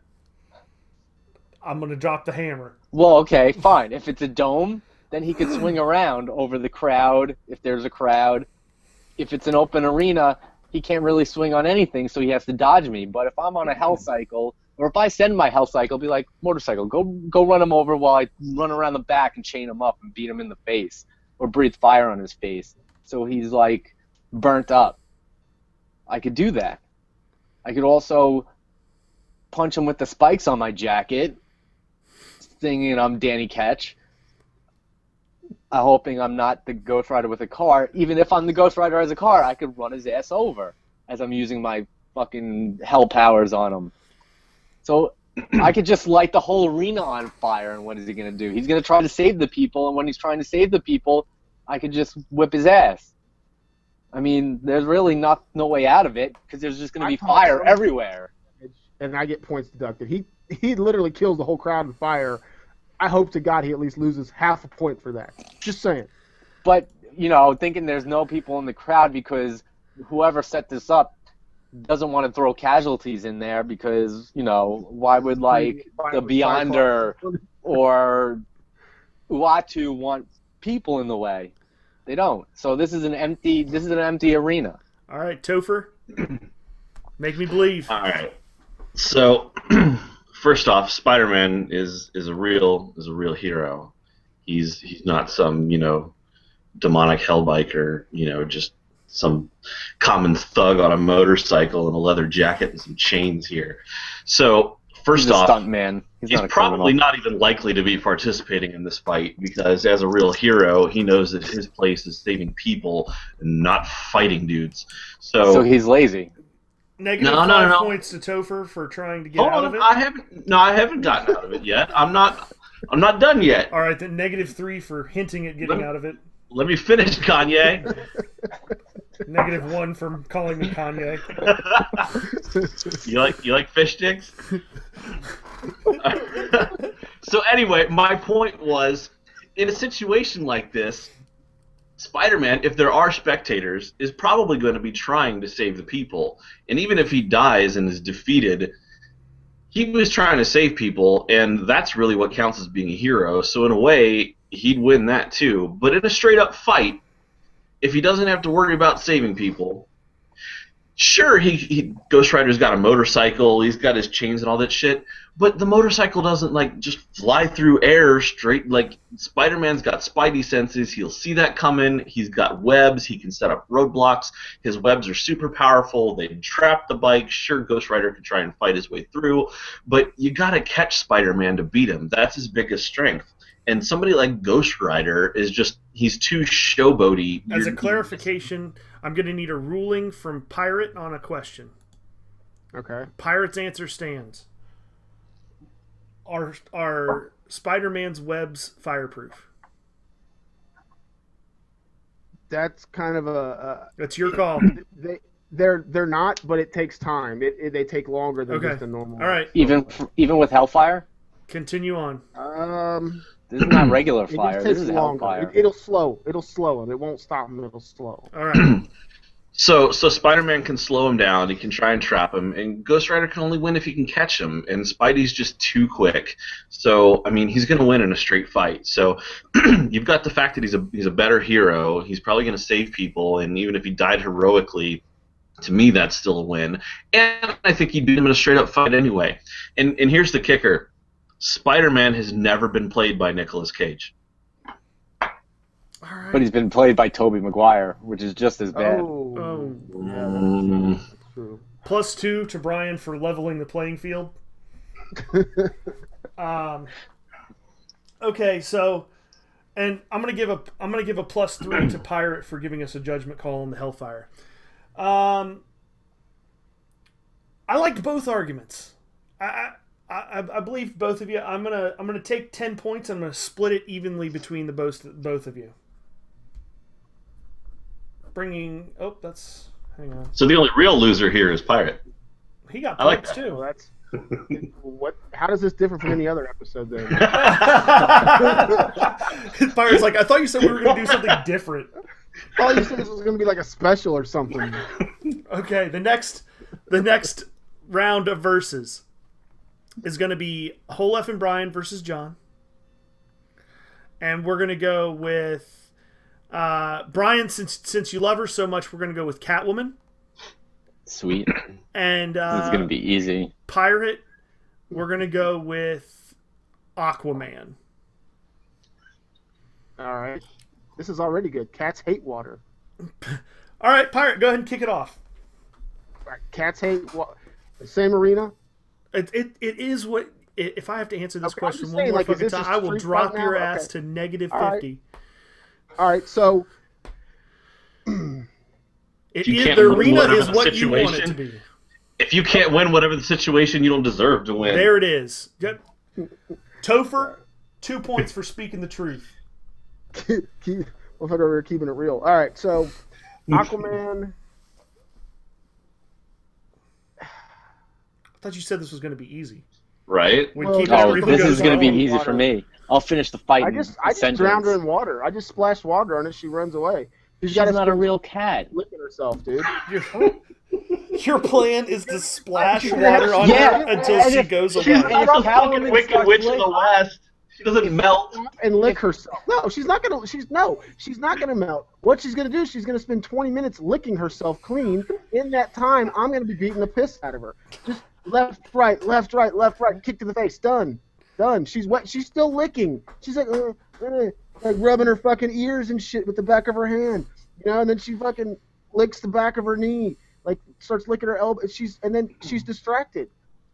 I'm going to drop the hammer. Well, okay, fine. If it's a dome, then he could swing around over the crowd if there's a crowd. If it's an open arena, he can't really swing on anything, so he has to dodge me. But if I'm on a Hell Cycle, or if I send my Hell Cycle, be like, motorcycle, go run him over while I run around the back and chain him up and beat him in the face, or breathe fire on his face, so he's like burnt up. I could do that. I could also punch him with the spikes on my jacket, singing I'm Danny Ketch. Hoping I'm not the Ghost Rider with a car. Even if I'm the Ghost Rider as a car, I could run his ass over as I'm using my fucking hell powers on him. So I could just light the whole arena on fire, and what is he going to do? He's going to try to save the people, and when he's trying to save the people, I could just whip his ass. I mean, there's really no way out of it, because there's just going to be fire everywhere. And I get points deducted. He literally kills the whole crowd in fire. I hope to God he at least loses half a point for that. Just saying. But, thinking there's no people in the crowd because whoever set this up doesn't want to throw casualties in there because, why would, the Beyonder or Uatu want people in the way? They don't. So this is an empty arena. All right, Topher, make me believe. All right. So, first off, Spider-Man is a real hero. He's not some demonic hellbiker. Just some common thug on a motorcycle and a leather jacket and some chains here. So first He's a off, stunt man. he's not a probably criminal. not even likely to be participating in this fight because as a real hero, he knows that his place is saving people and not fighting dudes. So he's lazy. Negative No, 5 no. points to Topher for trying to get Hold out on, of it. I haven't gotten out of it yet. I'm not done yet. All right, then negative 3 for hinting at getting out of it. Let me finish, Kanye. -1 from calling me Kanye. You like fish sticks? So anyway, my point was, in a situation like this, Spider-Man, if there are spectators, is probably going to be trying to save the people. And even if he dies and is defeated, he was trying to save people, and that's really what counts as being a hero. So in a way, he'd win that too. But in a straight-up fight, if he doesn't have to worry about saving people, sure, Ghost Rider's got a motorcycle, he's got his chains and all that shit, but the motorcycle doesn't like just fly through air straight. Like, Spider-Man's got spidey senses, he'll see that coming, he's got webs, he can set up roadblocks, his webs are super powerful, they trap the bike. Sure, Ghost Rider can try and fight his way through, but you gotta catch Spider-Man to beat him. That's his biggest strength. And somebody like Ghost Rider is just, he's too showboaty. As a clarification, I'm going to need a ruling from Pirate on a question. Okay. Pirate's answer stands. Are Spider-Man's webs fireproof? That's kind of a. That's your call. They're not, but it takes time. They take longer than just a normal. All right. Even with Hellfire? Continue on. This is not regular It fire. just This takes is longer. Hellfire. It'll slow him. It won't stop him. It'll slow. All right. So Spider-Man can slow him down, he can try and trap him, and Ghost Rider can only win if he can catch him, and Spidey's just too quick. So, I mean, he's going to win in a straight fight. So you've got the fact that he's a better hero, he's probably going to save people, and even if he died heroically, to me that's still a win. And I think he'd beat him in a straight-up fight anyway. And here's the kicker. Spider-Man has never been played by Nicolas Cage. But he's been played by Tobey Maguire, which is just as bad. Oh. Yeah, that's true. +2 to Brian for leveling the playing field. Okay, so, and I'm gonna give a +3 to Pirate for giving us a judgment call on the Hellfire. I liked both arguments. I believe both of you. I'm gonna take 10 points. I'm gonna split it evenly between the both of you. Hang on. So the only real loser here is Pirate. He got I like points that. too. Well, that's what. How does this differ from any other episode then? Pirate's like, I thought you said we were gonna do something different. Oh, you said this was gonna be like a special or something. Okay, the next round of verses is going to be Holef and Brian versus John. And we're going to go with Brian, since you love her so much, we're going to go with Catwoman. Sweet. And This is going to be easy. Pirate, we're going to go with Aquaman. All right. This is already good. Cats hate water. All right, Pirate, go ahead and kick it off. All right, cats hate water. Same arena. It is what. If I have to answer this Okay, I'm question just one saying, more like, is fucking this time, a I will street drop fight your now? ass Okay. to -50. All right. All right, so You The can't win arena whatever is the what you want it situation. to be. If you can't win whatever the situation, you don't deserve to win. There it is. Yep. Topher, 2 points for speaking the truth. we'll put over keeping it real. All right, so Aquaman. I thought you said this was going to be easy. Right? When Well, Keith no, Oh, Everything this goes is going to be on. easy for me. I'll finish the fight. I in just a sentence. drowned her in water. I just splashed water on it. She runs away. She's gotta not a stop real cat. licking herself, dude. Your plan is to splash water on Yeah, her until and she if- goes She's away. not a fucking Wicked Witch of the West. She doesn't melt. And lick herself. No, she's not gonna. She's not gonna melt. What she's gonna do? She's gonna spend 20 minutes licking herself clean. In that time, I'm gonna be beating the piss out of her. Just left, right, left, right, left, right. Kick to the face. Done. She's wet. She's still licking. She's like rubbing her fucking ears and shit with the back of her hand. You know, and then she fucking licks the back of her knee. Like starts licking her elbow. And then she's distracted.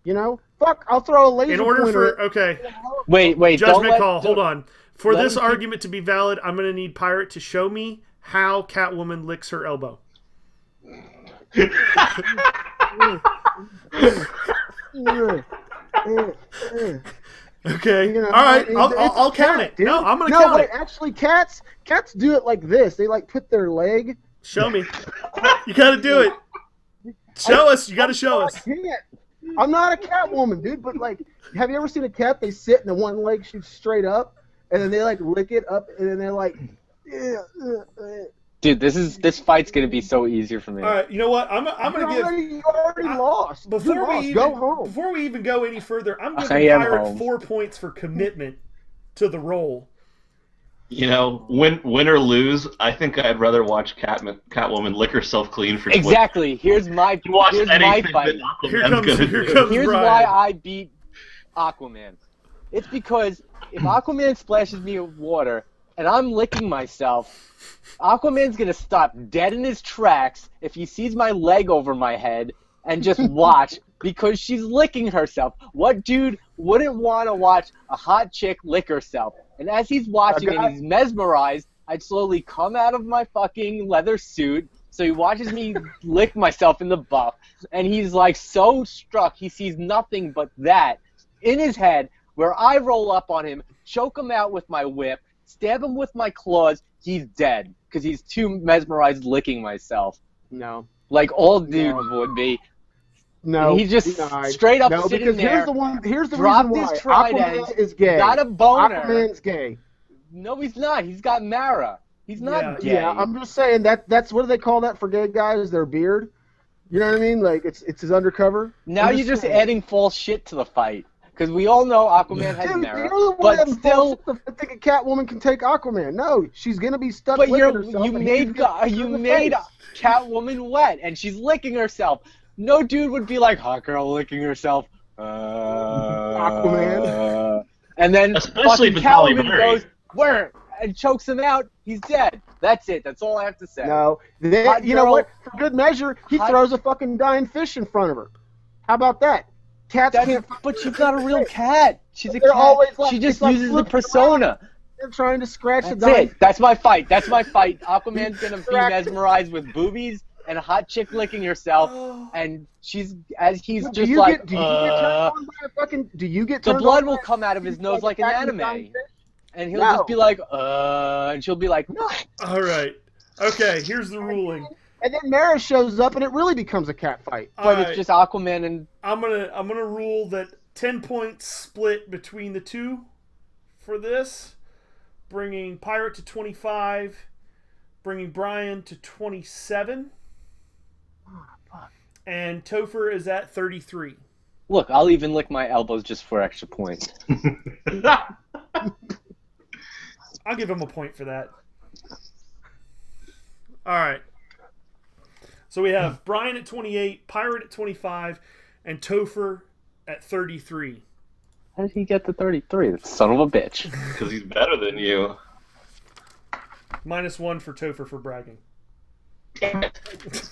You know, fuck. I'll throw a laser In order pointer for okay, Wait, don't judgment let, call. don't- Hold on. For let this him keep- argument to be valid, I'm going to need Pirate to show me how Catwoman licks her elbow. Okay. You know, All right. it's I'll a count cat, it. dude. No, I'm gonna no, count wait, it. Actually, cats do it like this. They like put their leg. Show me. You gotta do it. Show us. You gotta show us. I can't. I'm not a cat woman, dude. But like, have you ever seen a cat? They sit and the one leg shoots straight up, and then they like lick it up, and then they're like, Dude, this fight's gonna be so easier for me. All right. You know what? I'm gonna give. You already lost. Before You we lost. even Go home. before we even go any further, I'm I giving am Pirate home. 4 points for commitment to the role. You know, win or lose, I think I'd rather watch Catwoman lick herself clean for 20 Exactly. Here's my Watch here's my anything fight. that Aquaman's Here comes gonna here do. comes Here's Brian. why I beat Aquaman. It's because if Aquaman splashes me with water and I'm licking myself, Aquaman's gonna stop dead in his tracks if he sees my leg over my head and just watch because she's licking herself. What dude wouldn't want to watch a hot chick lick herself? And as he's watching and he's mesmerized, I'd slowly come out of my fucking leather suit. So he watches me lick myself in the butt, and he's like so struck, he sees nothing but that in his head, where I roll up on him, choke him out with my whip, stab him with my claws, he's dead, because he's too mesmerized licking myself. No. Like all dudes would be. No. And he just denied. straight up No, sitting because there, here's the dropped reason his why. trident, Aquaman is gay. got a boner. Aquaman's gay. No, he's not. He's got Mara. He's not Yeah. gay. Yeah, I'm just saying that's what do they call that for gay guys? Their beard. You know what I mean? Like it's his undercover. Now I'm you're just saying. adding false shit to the fight. Because we all know Aquaman has Dude, Mara. you're the one But that still, think a Catwoman can take Aquaman. No, she's gonna be stuck. but licking you herself and made he's gonna kick her you in the made face. Catwoman wet, and she's licking herself. No dude would be like, hot girl licking herself. Aquaman. And then Especially fucking if it's Halle Catwoman Berry. goes, where? And chokes him out. He's dead. That's it. That's all I have to say. No, Hot you know girl- what? For good measure, he hot- throws a fucking dying fish in front of her. How about that? Cats can't. But she's not a real cat. She's a They're cat. always like- She just it's like uses the flipping persona. They're trying to scratch the That's dying. it. That's my fight. That's my fight. Aquaman's gonna be mesmerized with boobies and a hot chick licking herself, and he's Do just you like, get turned on by a fucking? Do you get the turned blood on will by a come out of his nose like an attacking the dying anime, fish? and he'll No. just be like, and she'll be like, no. All right. Okay. Here's the ruling. And then Mara shows up, and it really becomes a cat fight. All But right. it's just Aquaman and I'm gonna rule that 10 points split between the two for this, bringing Pirate to 25, bringing Brian to 27, and Topher is at 33. look. I'll even lick my elbows just for extra points. I'll give him a point for that. All right. So we have Brian at 28, Pirate at 25, and Topher at 33. How did he get to 33? Son of a bitch. Because he's better than you. -1 for Topher for bragging. I was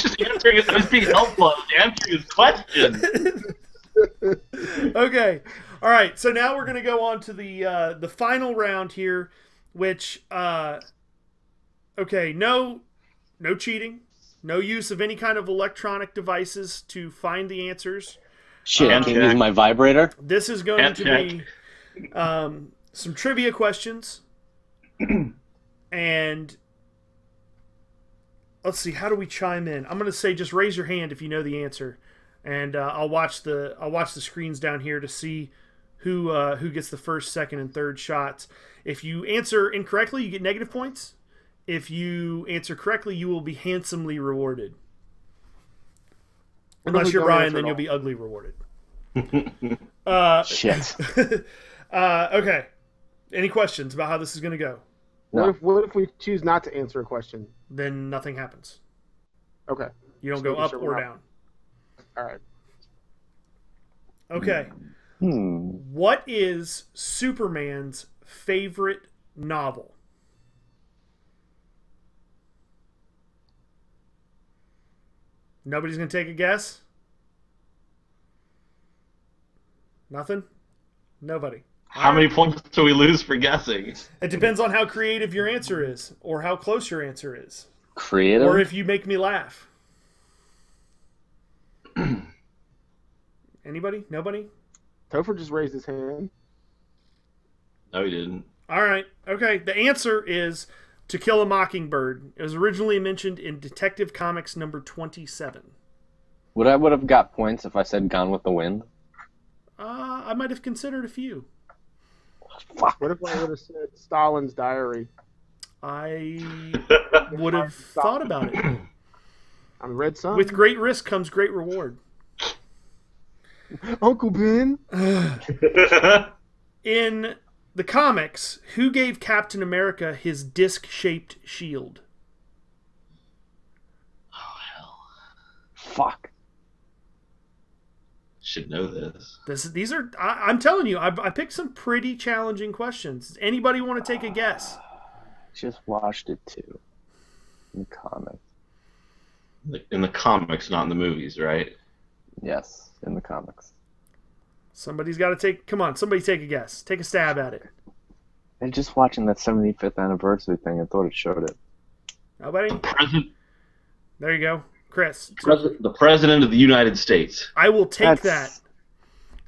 just answering it. I was being helpful. I was answering his question. Okay. All right. So now we're going to go on to the final round here, which okay, no cheating, no use of any kind of electronic devices to find the answers. Shit, I And can't check. use my vibrator. This is going And to check. be some trivia questions, and let's see, how do we chime in? I'm going to say just raise your hand if you know the answer, and I'll watch the screens down here to see who gets the first, second, and third shots. If you answer incorrectly, you get negative points. If you answer correctly, you will be handsomely rewarded. Unless you're don't Brian, answer then at you'll all. be ugly rewarded. Shit. Okay. Any questions about how this is going to go? No. What if we choose not to answer a question? Then nothing happens. Okay. You don't Just go making up sure or we're down. All right. Okay. What is Superman's favorite novel? Nobody's going to take a guess? Nothing? Nobody. How many points do we lose for guessing? It depends on how creative your answer is, or how close your answer is, Creative? or if you make me laugh. Anybody? Nobody? Topher just raised his hand. No, he didn't. All right. Okay. The answer is To Kill a Mockingbird. It was originally mentioned in Detective Comics number 27. Would have got points if I said Gone with the Wind? I might have considered a few. Fuck. What if I would have said Stalin's Diary? I would have thought about it. I read some. With great risk comes great reward. Uncle Ben. In the comics, who gave Captain America his disc-shaped shield? Oh, hell. Fuck. Should know this. These are. I'm telling you, I picked some pretty challenging questions. Does anybody want to take a guess? Just watched it too. In the comics. In the comics, not in the movies, right? Yes, in the comics. Somebody's got to take. Come on, somebody take a guess. Take a stab at it. And just watching that 75th anniversary thing, I thought it showed it. Nobody. There you go, Chris. The president of the United States. I will take That's- that.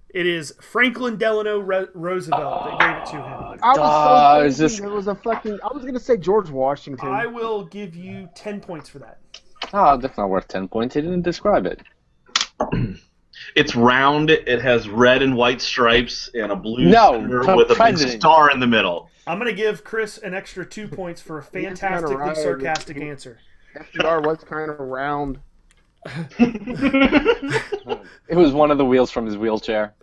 It is Franklin Delano Roosevelt that gave it to him. I was is so this- thinking it was a fucking. I was gonna say George Washington. I will give you 10 points for that. Oh, that's not worth 10 points. He didn't describe it. It's round. It has red and white stripes and a blue No, center the with a big president. star in the middle. I'm going to give Chris an extra 2 points for a kinda fantastically right. sarcastic answer. FDR was kind of round. It was one of the wheels from his wheelchair.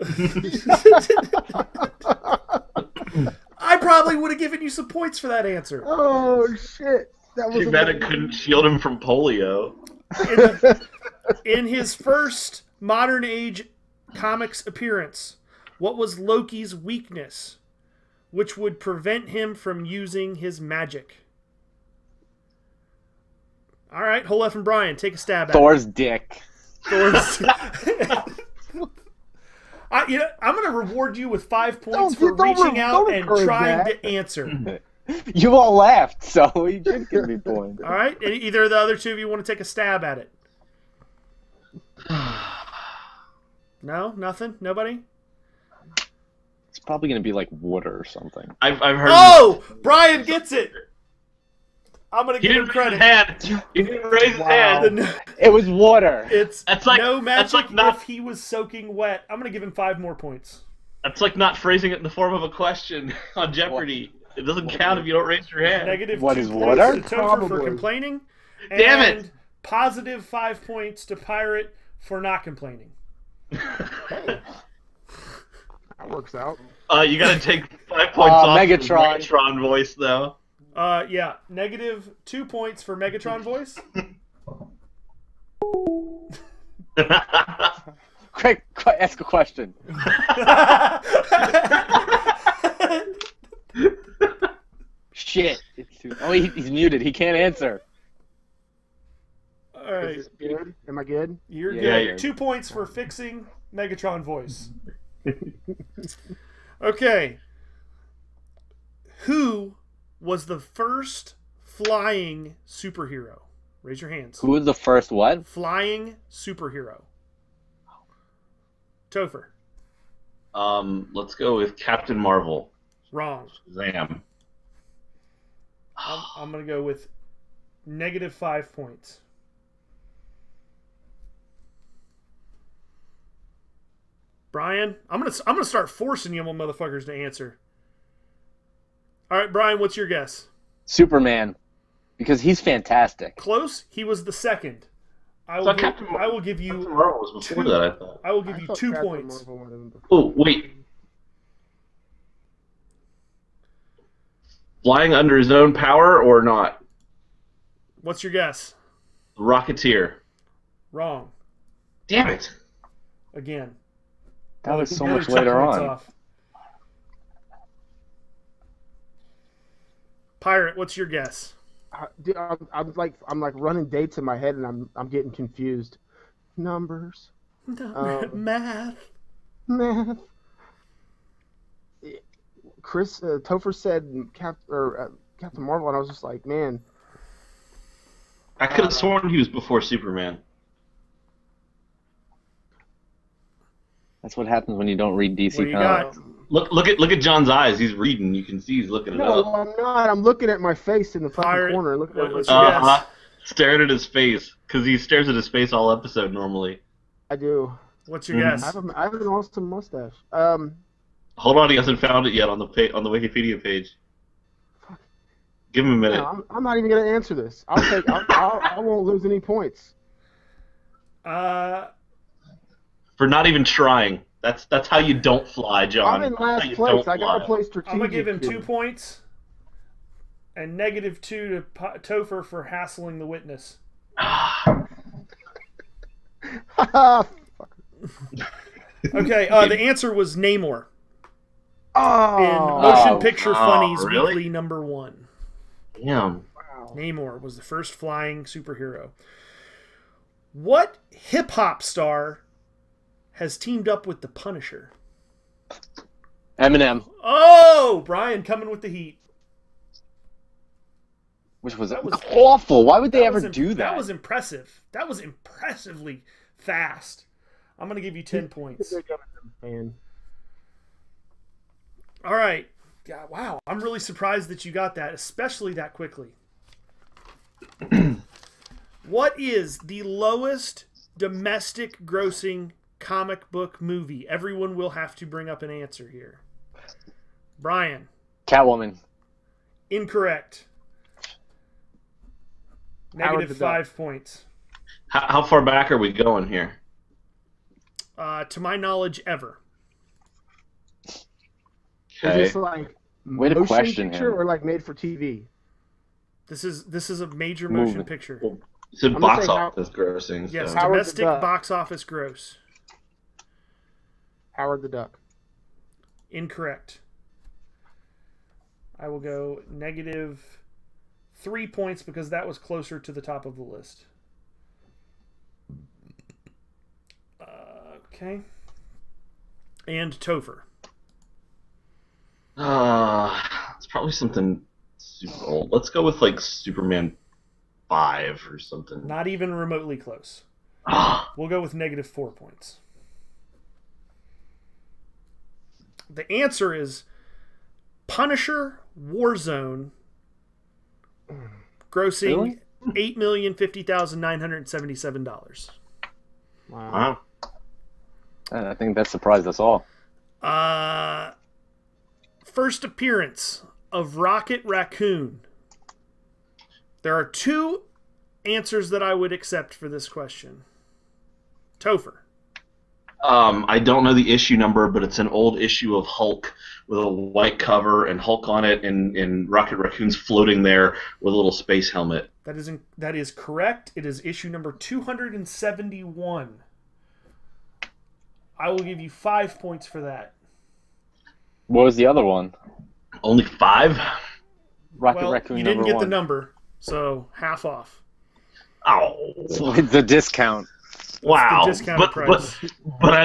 I probably would have given you some points for that answer. Oh shit! That was Too bad it couldn't shield him from polio. In his first modern age comics appearance, what was Loki's weakness, which would prevent him from using his magic? All right, Holef and Brian, take a stab at Thor's dick. it. I'm going to reward you with 5 points for reaching out and trying to answer. You all laughed, so you should give me points. All right, either of the other two of you want to take a stab at it? No, nothing, nobody. It's probably going to be like water or something. I've heard. Oh, Brian gets it. I'm gonna He give him didn't raise his credit. hand. He didn't raise his hand. It was water. It's That's like- no that's magic like not- if he was soaking wet. I'm gonna give him 5 more points. That's like not phrasing it in the form of a question on Jeopardy. It doesn't count if you don't raise your hand. Negative What 2 is points water? to Topher for Probably. complaining. Damn it. And positive 5 points to Pirate for not complaining. That works out. You gotta take 5 points off Megatron. the Megatron voice, though. Yeah, negative 2 points for Megatron voice. Quick, ask a question. Shit. Oh, he's muted. He can't answer. All right, Is this good? Am I good? you're Yeah, good. you're- 2 points for fixing Megatron voice. Okay. Who was the first flying superhero? Raise your hands. Who was the first what? Flying superhero. Topher. Let's go with Captain Marvel. Wrong. Zam. I'm going to go with negative 5 points. Brian, I'm gonna start forcing you motherfuckers to answer. All right, Brian, what's your guess? Superman. Because he's fantastic. Close. He was the second. I So will, give, Captain Mar- I will give Captain you. Marvel was before that, I thought. I will give I you thought 2 Captain points. Marvel might have been before. Oh, wait. Flying under his own power or not? What's your guess? Rocketeer. Wrong. Damn it. Again. That was so Another much 2 later points on. off. Pirate, what's your guess? Dude, I'm like running dates in my head, and I'm getting confused. Numbers, Math. math. Chris Topher said Captain Marvel, and I was just like, man, I could have sworn he was before Superman. That's what happens when you don't read DC What do you comics. got? Look at John's eyes. He's reading. You can see he's looking it No, up. I'm not. I'm looking at my face in the fucking Pirate. corner. Look at What's my your Uh-huh. Staring at his face because he stares at his face all episode normally. I do. What's your Mhm. guess? I have an awesome mustache. Hold on, he hasn't found it yet on the Wikipedia page. Give him a minute. No, I'm not even gonna answer this. I won't lose any points. Uh, For not even trying. That's how you don't fly, John. I'm in That's how last you place. don't I gotta fly. play strategic. I'm gonna give him here. 2 points, and -2 to Topher for hassling the witness. Okay, the answer was Namor in Oh, Motion Picture oh, Funnies really? Weekly #1. Damn. wow. Namor was the first flying superhero. What hip hop star has teamed up with the Punisher? Eminem, Oh, Brian coming with the heat. which was, That was- awful. Why would they That ever was do that? That was impressive. That was impressively fast. I'm going to give you 10 points. Big Eminem fan. All right. Yeah, wow. I'm really surprised that you got that, especially that quickly. What is the lowest domestic grossing comic book movie? Everyone will have to bring up an answer here. Brian, Catwoman. incorrect. Howard the Duck. -5 points. How far back are we going here? To my knowledge, ever. Is Okay. this like Way to motion question picture him. or like made for TV? This is a major motion Movie. picture. It's a I'm gonna box say office grossing. Yes, So. Howard the domestic Duck. box office gross. Howard the Duck. Incorrect. I will go -3 points because that was closer to the top of the list. Okay. And Topher. It's probably something super old. Let's go with like Superman 5 or something. Not even remotely close. Ah, We'll go with -4 points. The answer is Punisher Warzone, grossing Really? $8,050,977. Wow. wow. I think that surprised us all. First appearance of Rocket Raccoon. There are 2 answers that I would accept for this question. Topher. I don't know the issue number, but it's an old issue of Hulk with a white cover and Hulk on it, and Rocket Raccoon's floating there with a little space helmet. That is correct. It is issue number 271. I will give you 5 points for that. What was the other one? Only 5? Rocket Well, Raccoon you didn't number get one. the number, so half off. Oh, The discount. wow! the discounted price. But I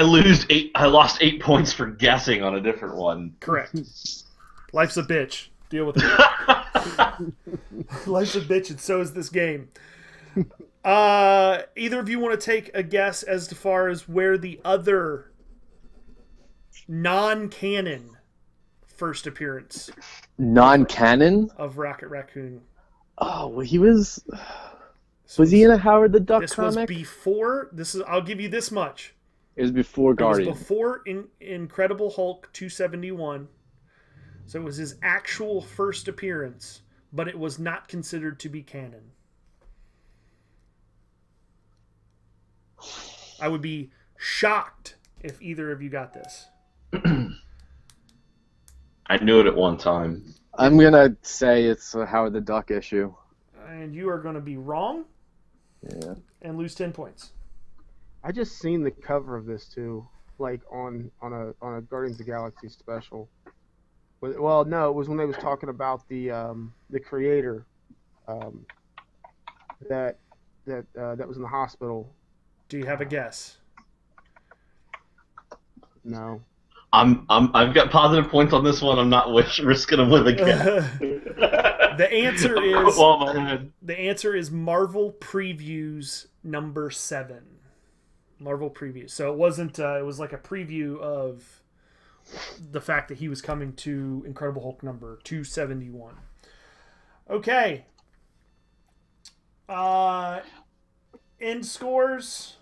lost 8 points for guessing on a different one. Correct. Life's a bitch. Deal with it. Life's a bitch, and so is this game. Either of you want to take a guess as to far as where the other non-canon first appearance Non-canon? of Rocket Raccoon? Oh, well, he was... Was he in a Howard the Duck This comic? was before. I'll give you this much. It was before It was Guardian. before Incredible Hulk 271. So it was his actual first appearance, but it was not considered to be canon. I would be shocked if either of you got this. I knew it at one time. I'm gonna say it's a Howard the Duck issue. And you are going to be wrong Yeah. and lose 10 points. I just seen the cover of this too, like on a Guardians of the Galaxy special. Well, no, it was when they was talking about the creator that was in the hospital. Do you have a guess? No. I've got positive points on this one. I'm not risking them with a guess. The answer is Well, my head. the answer is Marvel Previews number 7. Marvel preview. So it wasn't. It was like a preview of the fact that he was coming to Incredible Hulk number 271. Okay. End scores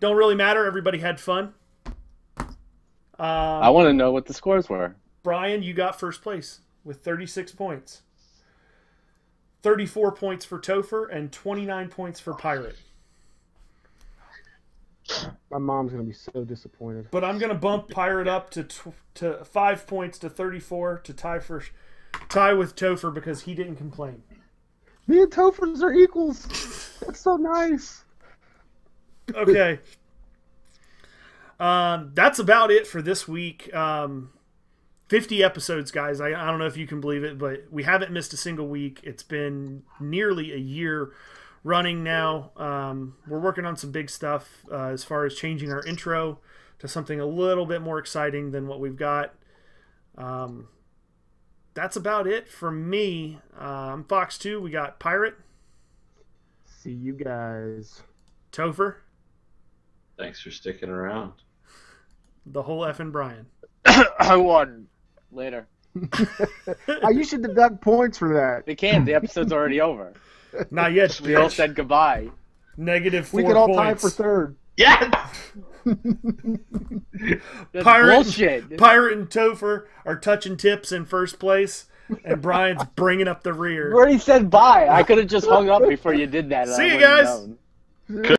don't really matter. Everybody had fun. I want to know what the scores were. Brian, you got first place with 36 points. 34 points for Topher and 29 points for Pirate. My mom's gonna be so disappointed. But I'm gonna bump Pirate up to 5 points to 34 to tie with Topher because he didn't complain. Me and Topher's are equals. That's so nice. Okay. That's about it for this week. 50 episodes, guys. I don't know if you can believe it, but we haven't missed a single week. It's been nearly a year running now. We're working on some big stuff as far as changing our intro to something a little bit more exciting than what we've got. That's about it for me. I'm Fox 2. We got Pirate. See you guys. Topher. Thanks for sticking around. The whole effing Brian. I won. Later. You should deduct points for that. They can't. The episode's already over. Not yet, We all bitch. said goodbye. Negative 4 We could all points. tie for third. Yes! That's Pirate- bullshit. Pirate and Topher are touching tips in first place, and Brian's bringing up the You rear. already said bye. I could have just hung up before you did that. and See I you wouldn't guys. known.